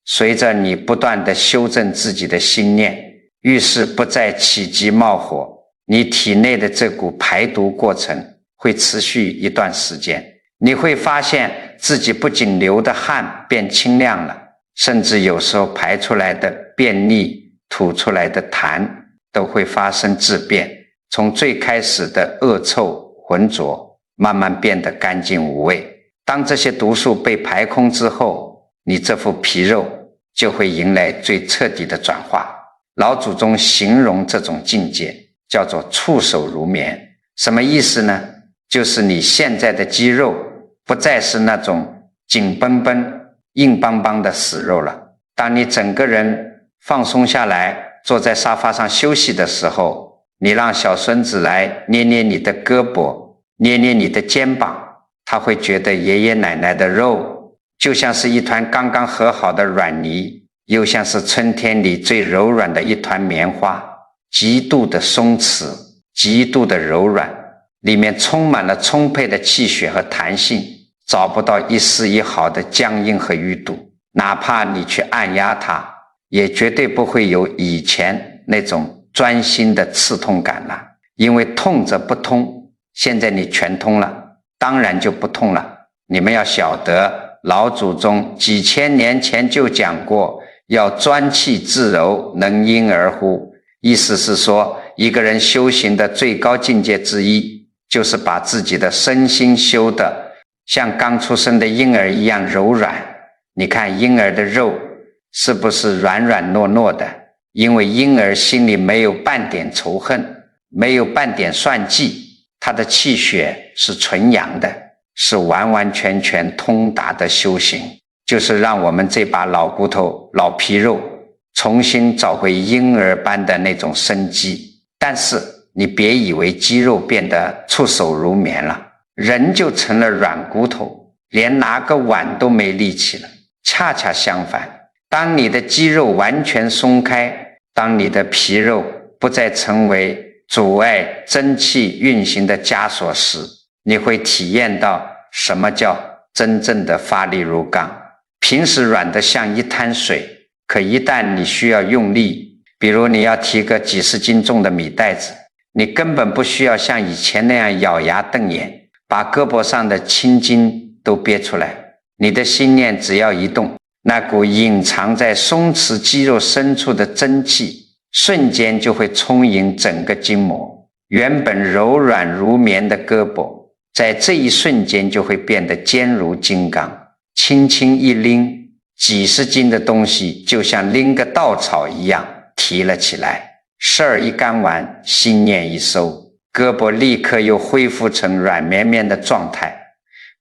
随着你不断地修正自己的心念，遇事不再起急冒火，你体内的这股排毒过程会持续一段时间。你会发现自己不仅流的汗变清亮了，甚至有时候排出来的便秘、吐出来的痰都会发生质变，从最开始的恶臭浑浊慢慢变得干净无味。当这些毒素被排空之后，你这副皮肉就会迎来最彻底的转化。老祖宗形容这种境界叫做触手如棉。什么意思呢？就是你现在的肌肉不再是那种紧绷绷硬邦邦的死肉了。当你整个人放松下来，坐在沙发上休息的时候，你让小孙子来捏捏你的胳膊，捏捏你的肩膀，他会觉得爷爷奶奶的肉就像是一团刚刚和好的软泥，又像是春天里最柔软的一团棉花，极度的松弛，极度的柔软，里面充满了充沛的气血和弹性，找不到一丝一毫的僵硬和淤堵。哪怕你去按压它，也绝对不会有以前那种钻心的刺痛感了。因为痛则不通，现在你全通了，当然就不痛了。你们要晓得，老祖宗几千年前就讲过，要专气致柔，能婴儿乎。意思是说，一个人修行的最高境界之一，就是把自己的身心修得像刚出生的婴儿一样柔软。你看婴儿的肉是不是软软糯糯的？因为婴儿心里没有半点仇恨，没有半点算计，他的气血是纯阳的，是完完全全通达的修行，就是让我们这把老骨头、老皮肉重新找回婴儿般的那种生机。但是你别以为肌肉变得触手如棉了，人就成了软骨头，连拿个碗都没力气了。恰恰相反，当你的肌肉完全松开，当你的皮肉不再成为阻碍真气运行的枷锁时，你会体验到什么叫真正的发力如钢。平时软得像一滩水，可一旦你需要用力，比如你要提个几十斤重的米袋子，你根本不需要像以前那样咬牙瞪眼，把胳膊上的青筋都憋出来。你的心念只要一动，那股隐藏在松弛肌肉深处的真气瞬间就会充盈整个筋膜，原本柔软如棉的胳膊在这一瞬间就会变得坚如金刚，轻轻一拎，几十斤的东西就像拎个稻草一样提了起来。事儿一干完，心念一收，胳膊立刻又恢复成软绵绵的状态，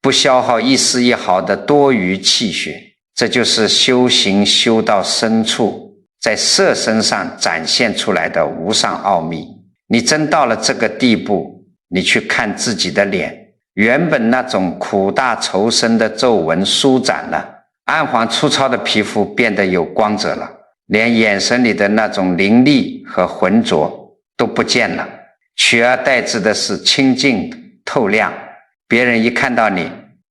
不消耗一丝一毫的多余气血。这就是修行修到深处，在色身上展现出来的无上奥秘。你真到了这个地步，你去看自己的脸，原本那种苦大仇深的皱纹舒展了，暗黄粗糙的皮肤变得有光泽了，连眼神里的那种凌厉和浑浊都不见了，取而代之的是清净透亮。别人一看到你，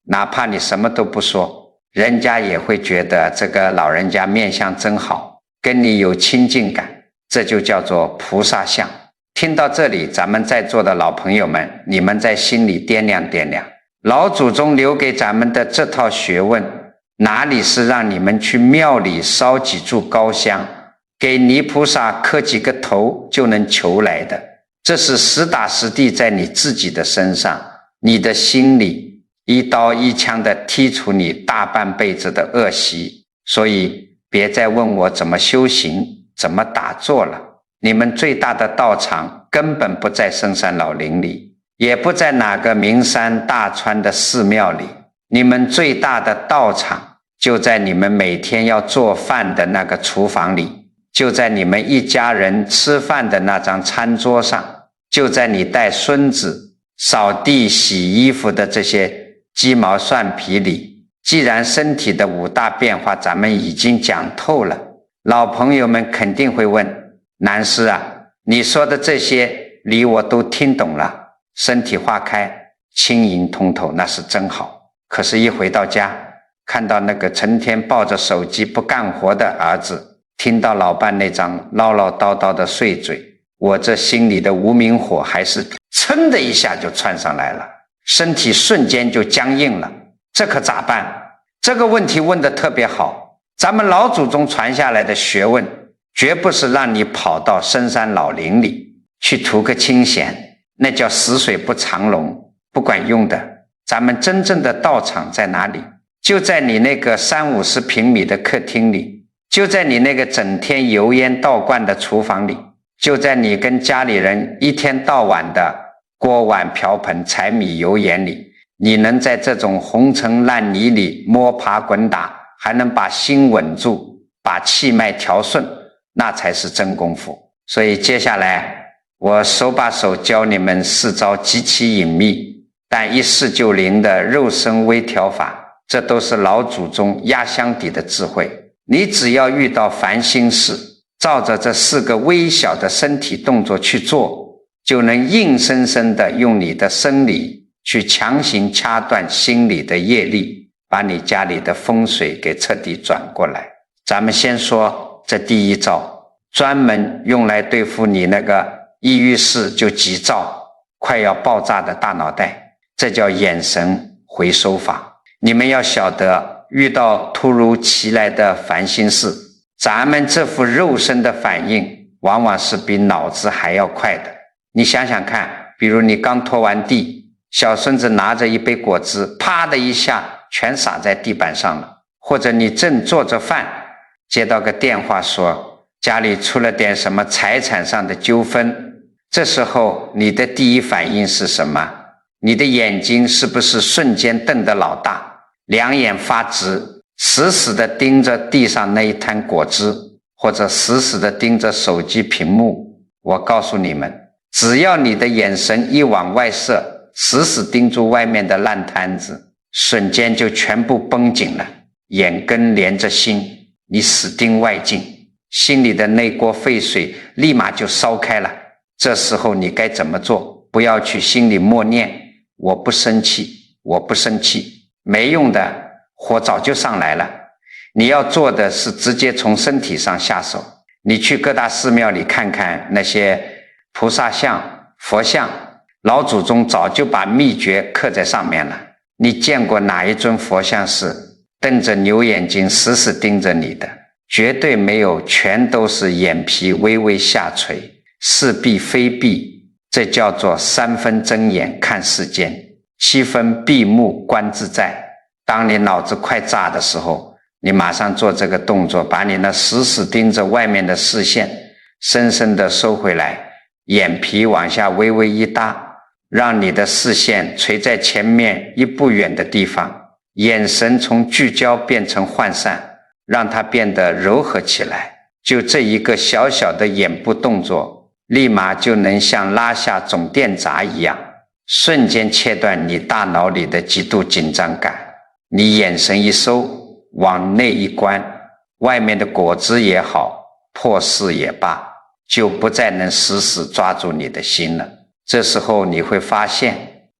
哪怕你什么都不说，人家也会觉得这个老人家面相真好，跟你有亲近感，这就叫做菩萨相。听到这里，咱们在座的老朋友们，你们在心里掂量掂量，老祖宗留给咱们的这套学问，哪里是让你们去庙里烧几柱高香，给泥菩萨磕几个头就能求来的？这是实打实地在你自己的身上，你的心里一刀一枪的剔除你大半辈子的恶习。所以别再问我怎么修行，怎么打坐了。你们最大的道场根本不在深山老林里，也不在哪个名山大川的寺庙里，你们最大的道场就在你们每天要做饭的那个厨房里，就在你们一家人吃饭的那张餐桌上，就在你带孙子扫地洗衣服的这些鸡毛蒜皮里。既然身体的5大变化咱们已经讲透了，老朋友们肯定会问，南师啊，你说的这些理我都听懂了，身体化开，轻盈通透，那是真好。可是一回到家，看到那个成天抱着手机不干活的儿子，听到老伴那张唠唠叨叨的碎嘴，我这心里的无名火还是噌的一下就窜上来了，身体瞬间就僵硬了。这可咋办？这个问题问得特别好。咱们老祖宗传下来的学问，绝不是让你跑到深山老林里去图个清闲，那叫死水不藏龙，不管用的。咱们真正的道场在哪里？就在你那个30-50平米的客厅里，就在你那个整天油烟倒灌的厨房里，就在你跟家里人一天到晚的锅碗瓢盆柴米油盐里。你能在这种红尘烂泥里摸爬滚打，还能把心稳住，把气脉调顺，那才是真功夫。所以接下来我手把手教你们4招极其隐秘但一试就灵的肉身微调法，这都是老祖宗压箱底的智慧。你只要遇到烦心事，照着这4个微小的身体动作去做，就能硬生生的用你的生理去强行掐断心里的业力，把你家里的风水给彻底转过来。咱们先说这第1招，专门用来对付你那个一遇事就急躁快要爆炸的大脑袋，这叫眼神回收法。你们要晓得，遇到突如其来的烦心事，咱们这副肉身的反应往往是比脑子还要快的。你想想看，比如你刚拖完地，小孙子拿着一杯果汁，啪的一下全洒在地板上了。或者你正做着饭，接到个电话说家里出了点什么财产上的纠纷，这时候你的第一反应是什么？你的眼睛是不是瞬间瞪得老大，两眼发直，死死地盯着地上那一滩果汁，或者死死地盯着手机屏幕？我告诉你们，只要你的眼神一往外射，死死盯住外面的烂摊子，瞬间就全部绷紧了，眼根连着心，你死盯外境，心里的那锅沸水立马就烧开了。这时候你该怎么做？不要去心里默念我不生气，我不生气，没用的，火早就上来了。你要做的是直接从身体上下手。你去各大寺庙里看看那些菩萨像、佛像，老祖宗早就把秘诀刻在上面了。你见过哪一尊佛像是瞪着牛眼睛死死盯着你的？绝对没有，全都是眼皮微微下垂，似闭非闭，这叫做3分睁眼看世间，7分闭目观自在。当你脑子快炸的时候，你马上做这个动作，把你那死死盯着外面的视线深深地收回来，眼皮往下微微一搭，让你的视线垂在前面1步远的地方，眼神从聚焦变成涣散，让它变得柔和起来。就这一个小小的眼部动作，立马就能像拉下总电闸一样，瞬间切断你大脑里的极度紧张感。你眼神一收，往内一关，外面的果汁也好，破事也罢，就不再能死死抓住你的心了。这时候你会发现，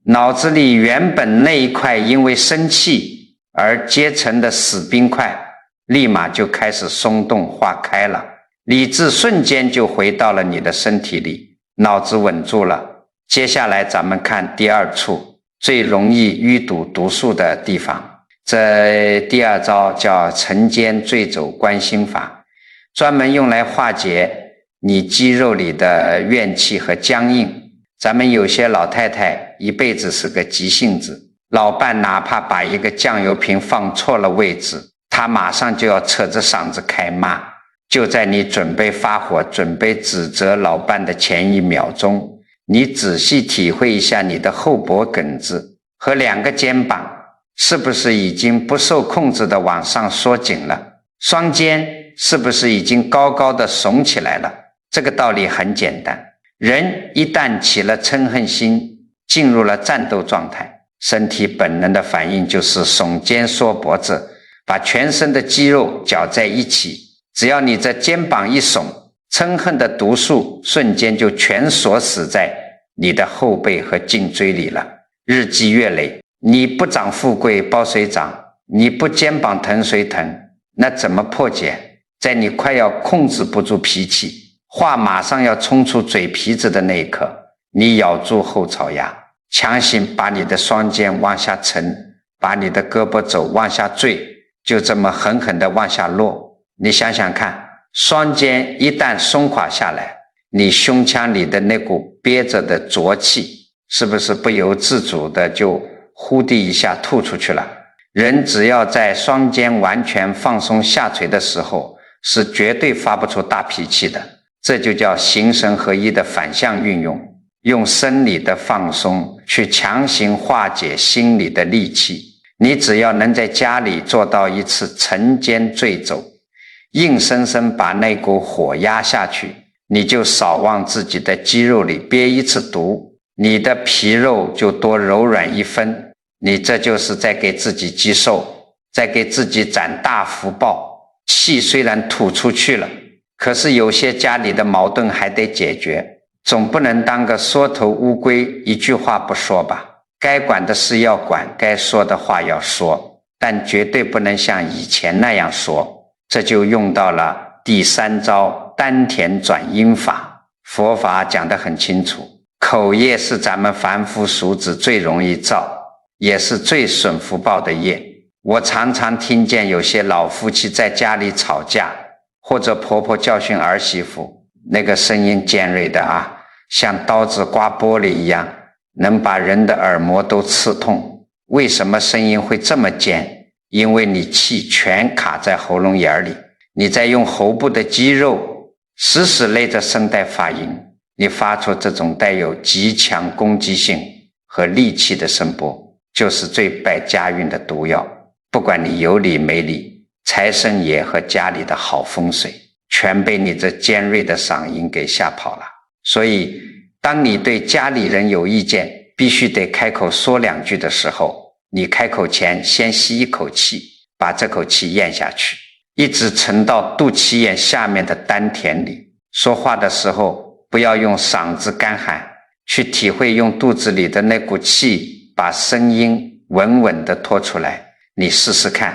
脑子里原本那一块因为生气而结成的死冰块，立马就开始松动化开了，理智瞬间就回到了你的身体里，脑子稳住了。接下来咱们看第2处最容易淤堵毒素的地方。这第2招叫沉肩坠肘观心法，专门用来化解你肌肉里的怨气和僵硬。咱们有些老太太一辈子是个急性子，老伴哪怕把一个酱油瓶放错了位置，她马上就要扯着嗓子开骂，就在你准备发火、准备指责老伴的前一秒钟，你仔细体会一下你的后脖梗子和两个肩膀是不是已经不受控制的往上缩紧了，双肩是不是已经高高的耸起来了。这个道理很简单，人一旦起了嗔恨心，进入了战斗状态，身体本能的反应就是耸肩缩脖子，把全身的肌肉绞在一起。只要你这肩膀一耸，嗔恨的毒素瞬间就全锁死在你的后背和颈椎里了。日积月累，你不长富贵包谁长，你不肩膀疼谁疼，那怎么破解？在你快要控制不住脾气，话马上要冲出嘴皮子的那一刻，你咬住后槽牙，强行把你的双肩往下沉，把你的胳膊肘往下坠，就这么狠狠地往下落。你想想看，双肩一旦松垮下来，你胸腔里的那股憋着的浊气是不是不由自主的就呼地一下吐出去了？人只要在双肩完全放松下垂的时候，是绝对发不出大脾气的。这就叫形神合一的反向运用，用生理的放松去强行化解心理的戾气。你只要能在家里做到一次沉肩坠肘，硬生生把那股火压下去，你就少往自己的肌肉里憋一次毒，你的皮肉就多柔软一分。你这就是在给自己积寿，在给自己攒大福报。气虽然吐出去了，可是有些家里的矛盾还得解决，总不能当个缩头乌龟，一句话不说吧。该管的事要管，该说的话要说，但绝对不能像以前那样说。这就用到了第3招丹田转阴法。佛法讲得很清楚，口业是咱们凡夫俗子最容易造，也是最损福报的业。我常常听见有些老夫妻在家里吵架，或者婆婆教训儿媳妇，那个声音尖锐的啊，像刀子刮玻璃一样，能把人的耳膜都刺痛。为什么声音会这么尖？因为你气全卡在喉咙眼里，你在用喉部的肌肉死死勒着声带发音，你发出这种带有极强攻击性和戾气的声波，就是最败家运的毒药。不管你有理没理，财神爷和家里的好风水全被你这尖锐的嗓音给吓跑了。所以当你对家里人有意见，必须得开口说2句的时候，你开口前先吸一口气，把这口气咽下去，一直沉到肚脐眼下面的丹田里。说话的时候不要用嗓子干喊，去体会用肚子里的那股气把声音稳稳地拖出来。你试试看，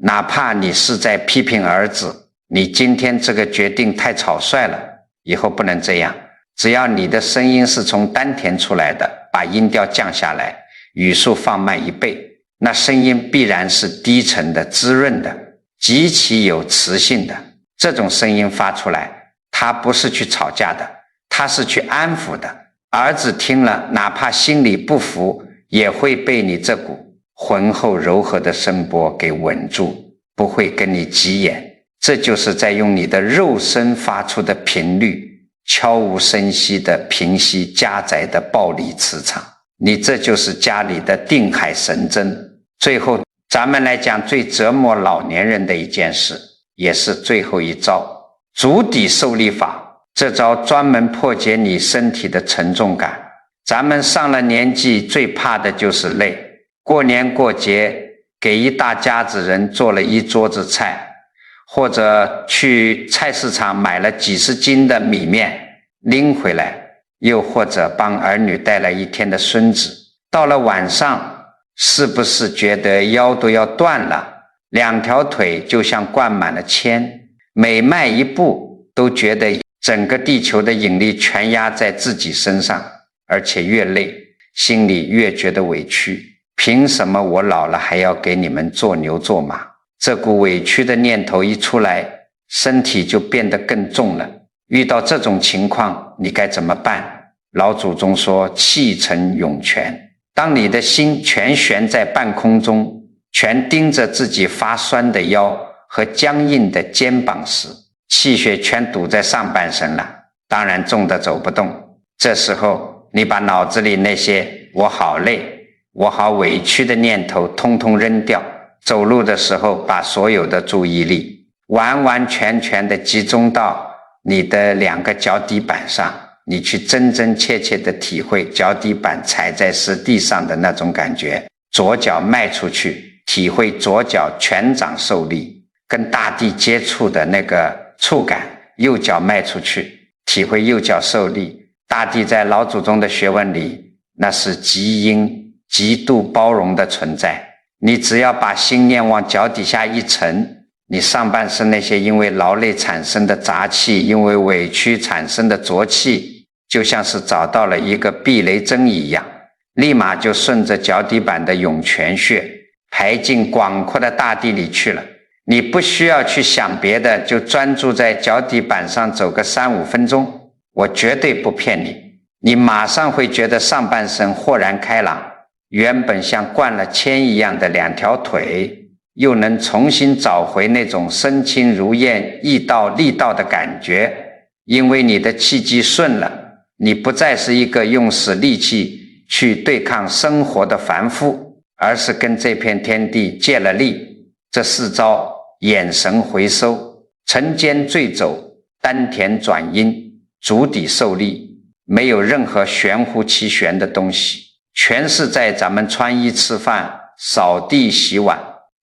哪怕你是在批评儿子，你今天这个决定太草率了，以后不能这样。只要你的声音是从丹田出来的，把音调降下来，语速放慢1倍，那声音必然是低沉的、滋润的，极其有磁性的。这种声音发出来，它不是去吵架的，它是去安抚的。儿子听了，哪怕心里不服，也会被你这股浑厚柔和的声波给稳住，不会跟你急眼。这就是在用你的肉身发出的频率，悄无声息地平息家宅的暴力磁场。你这就是家里的定海神针。最后咱们来讲最折磨老年人的一件事，也是最后一招，足底受力法。这招专门破解你身体的沉重感。咱们上了年纪最怕的就是累，过年过节给一大家子人做了一桌子菜，或者去菜市场买了几十斤的米面拎回来，又或者帮儿女带了一天的孙子，到了晚上是不是觉得腰都要断了，2条腿就像灌满了铅，每迈一步都觉得整个地球的引力全压在自己身上，而且越累心里越觉得委屈。凭什么我老了还要给你们做牛做马？这股委屈的念头一出来，身体就变得更重了。遇到这种情况，你该怎么办？老祖宗说气沉涌泉。当你的心全悬在半空中，全盯着自己发酸的腰和僵硬的肩膀时，气血全堵在上半身了，当然重的走不动。这时候你把脑子里那些我好累，我好委屈的念头通通扔掉，走路的时候把所有的注意力完完全全的集中到你的2个脚底板上，你去真真切切的体会脚底板踩在实地上的那种感觉，左脚迈出去，体会左脚全掌受力，跟大地接触的那个触感，右脚迈出去，体会右脚受力。大地在老祖宗的学问里，那是极阴极度包容的存在。你只要把心念往脚底下一沉，你上半身那些因为劳累产生的杂气，因为委屈产生的浊气，就像是找到了一个避雷针一样，立马就顺着脚底板的涌泉穴排进广阔的大地里去了。你不需要去想别的，就专注在脚底板上走个3-5分钟，我绝对不骗你，你马上会觉得上半身豁然开朗，原本像灌了铅一样的2条腿又能重新找回那种身轻如燕易道力道的感觉。因为你的气机顺了，你不再是一个用死力气去对抗生活的凡夫，而是跟这片天地借了力。这4招：眼神回收，沉肩坠走，丹田转阴，足底受力，没有任何玄乎其玄的东西，全是在咱们穿衣吃饭、扫地洗碗、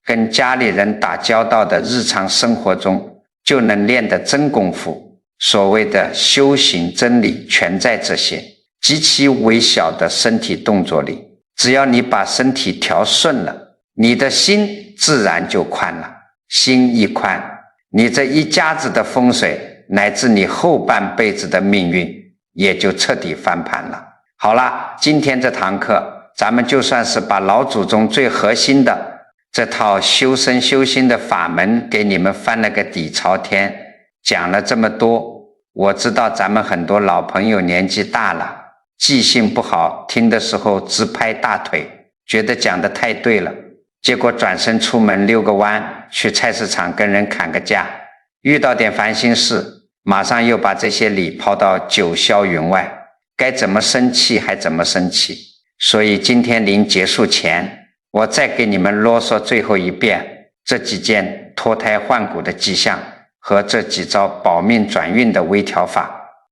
跟家里人打交道的日常生活中就能练的真功夫。所谓的修行真理全在这些极其微小的身体动作里。只要你把身体调顺了，你的心自然就宽了。心一宽，你这一家子的风水乃至你后半辈子的命运也就彻底翻盘了。好了，今天这堂课咱们就算是把老祖宗最核心的这套修身修心的法门给你们翻了个底朝天，讲了这么多。我知道咱们很多老朋友年纪大了，记性不好，听的时候直拍大腿，觉得讲得太对了，结果转身出门溜个弯，去菜市场跟人砍个价，遇到点烦心事，马上又把这些理抛到九霄云外，该怎么生气还怎么生气。所以今天临结束前，我再给你们啰嗦最后一遍这几件脱胎换骨的迹象和这几招保命转运的微调法，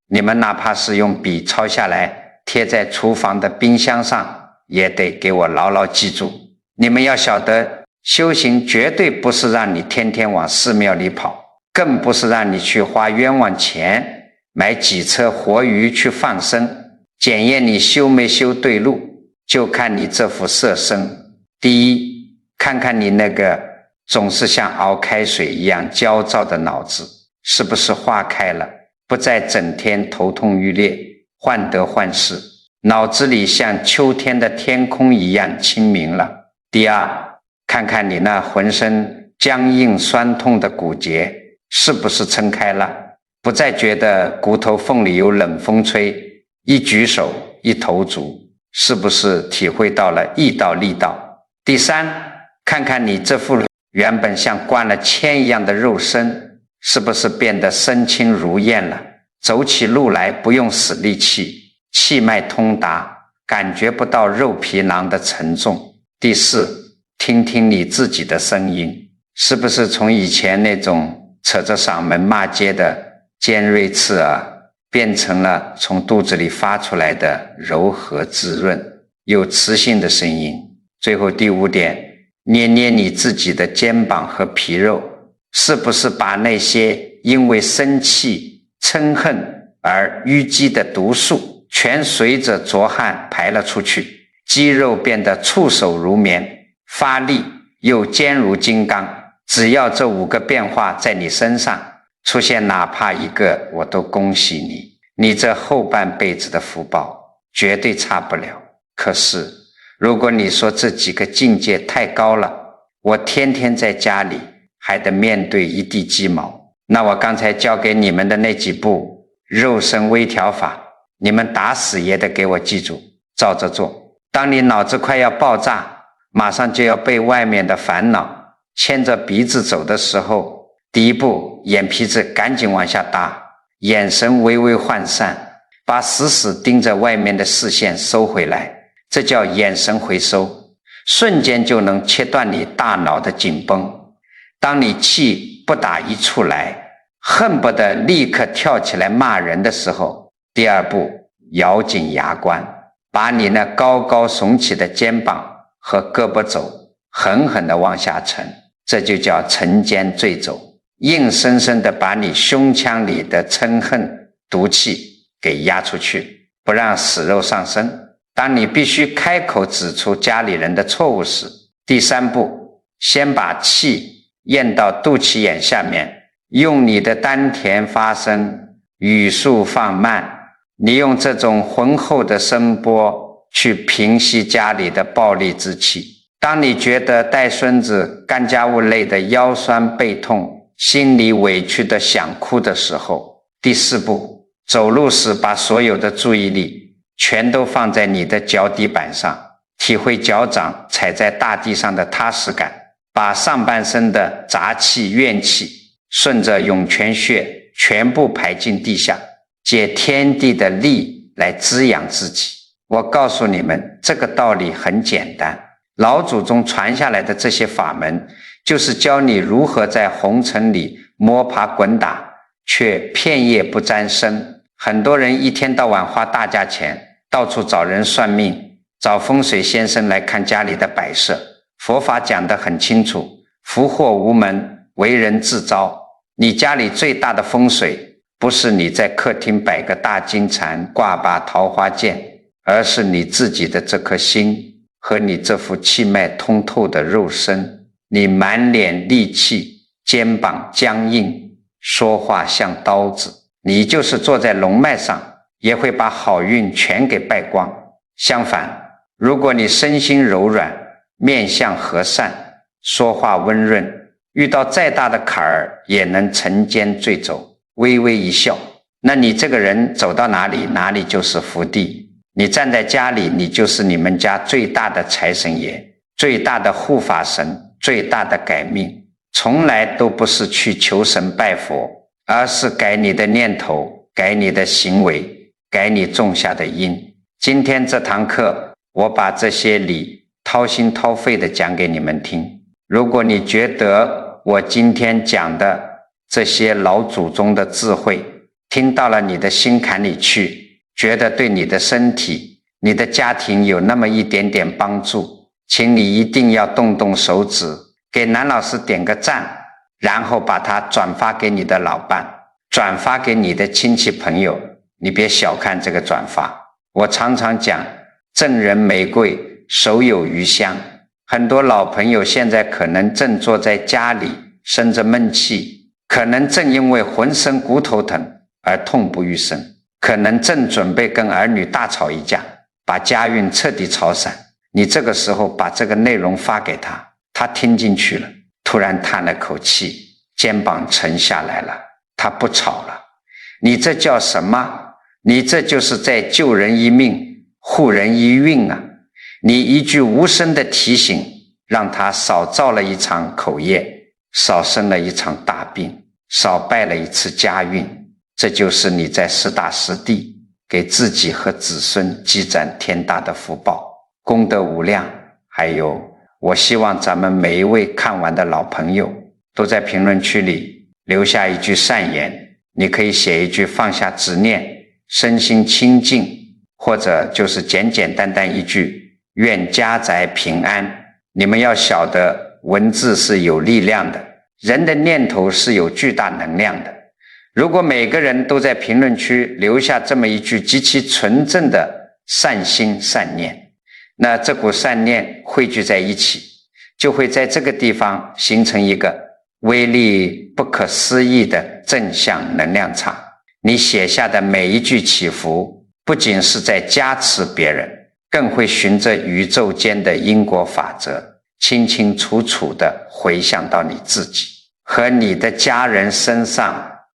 你们哪怕是用笔抄下来贴在厨房的冰箱上，也得给我牢牢记住。你们要晓得，修行绝对不是让你天天往寺庙里跑，更不是让你去花冤枉钱买几车活鱼去放生，检验你修没修对路，就看你这副色身。第一，看看你那个总是像熬开水一样焦躁的脑子，是不是化开了，不再整天头痛欲裂、患得患失，脑子里像秋天的天空一样清明了。第二，看看你那浑身僵硬酸痛的骨节是不是撑开了，不再觉得骨头缝里有冷风吹，一举手一投足，是不是体会到了意道力道。第三，看看你这副原本像灌了铅一样的肉身，是不是变得身轻如燕了，走起路来不用使力气，气脉通达，感觉不到肉皮囊的沉重。第四，听听你自己的声音，是不是从以前那种扯着嗓门骂街的尖锐刺耳，变成了从肚子里发出来的柔和滋润有磁性的声音。最后第五点，捏捏你自己的肩膀和皮肉，是不是把那些因为生气、嗔恨而淤积的毒素全随着浊汗排了出去，肌肉变得触手如棉，发力又坚如金刚。只要这5个变化在你身上出现哪怕一个，我都恭喜你，你这后半辈子的福报绝对差不了。可是如果你说这几个境界太高了，我天天在家里还得面对一地鸡毛，那我刚才教给你们的那几步肉身微调法，你们打死也得给我记住，照着做。当你脑子快要爆炸，马上就要被外面的烦恼牵着鼻子走的时候，第一步，眼皮子赶紧往下搭，眼神微微涣散，把死死盯着外面的视线收回来，这叫眼神回收，瞬间就能切断你大脑的紧绷。当你气不打一处来，恨不得立刻跳起来骂人的时候，第二步，咬紧牙关，把你那高高耸起的肩膀和胳膊肘狠狠地往下沉，这就叫沉肩坠肘，硬生生地把你胸腔里的嗔恨毒气给压出去，不让死肉上身。当你必须开口指出家里人的错误时，第三步，先把气咽到肚脐眼下面，用你的丹田发声，语速放慢，你用这种浑厚的声波去平息家里的暴戾之气。当你觉得带孙子干家务累的腰酸背痛，心里委屈的想哭的时候，第四步，走路时把所有的注意力全都放在你的脚底板上，体会脚掌踩在大地上的踏实感，把上半身的杂气怨气顺着涌泉穴全部排进地下，借天地的力来滋养自己。我告诉你们，这个道理很简单，老祖宗传下来的这些法门，就是教你如何在红尘里摸爬滚打，却片叶不沾身。很多人一天到晚花大价钱，到处找人算命，找风水先生来看家里的摆设。佛法讲得很清楚，福祸无门，为人自招。你家里最大的风水，不是你在客厅摆个大金蝉，挂把桃花剑，而是你自己的这颗心和你这副气脉通透的肉身。你满脸戾气，肩膀僵硬，说话像刀子，你就是坐在龙脉上，也会把好运全给败光。相反，如果你身心柔软，面相和善，说话温润，遇到再大的坎儿也能沉肩坠肘，微微一笑，那你这个人走到哪里，哪里就是福地。你站在家里，你就是你们家最大的财神爷，最大的护法神，最大的改命。从来都不是去求神拜佛，而是改你的念头，改你的行为，改你种下的因。今天这堂课，我把这些理掏心掏肺的讲给你们听。如果你觉得我今天讲的这些老祖宗的智慧听到了你的心坎里去，觉得对你的身体、你的家庭有那么一点点帮助，请你一定要动动手指，给南老师点个赞，然后把它转发给你的老伴，转发给你的亲戚朋友。你别小看这个转发，我常常讲赠人玫瑰，手有余香。很多老朋友现在可能正坐在家里生着闷气，可能正因为浑身骨头疼而痛不欲生，可能正准备跟儿女大吵一架，把家运彻底吵散。你这个时候把这个内容发给他，他听进去了，突然叹了口气，肩膀沉下来了，他不吵了。你这叫什么？你这就是在救人一命，护人一运啊！你一句无声的提醒，让他少造了一场口业，少生了一场大病，少败了一次家运。这就是你在实打实地给自己和子孙积攒天大的福报，功德无量。还有，我希望咱们每一位看完的老朋友都在评论区里留下一句善言，你可以写一句放下执念，身心清净，或者就是简简单单一句愿家宅平安。你们要晓得，文字是有力量的，人的念头是有巨大能量的。如果每个人都在评论区留下这么一句极其纯正的善心善念，那这股善念汇聚在一起，就会在这个地方形成一个威力不可思议的正向能量场。你写下的每一句祈福，不仅是在加持别人，更会循着宇宙间的因果法则，清清楚楚地回向到你自己和你的家人身上，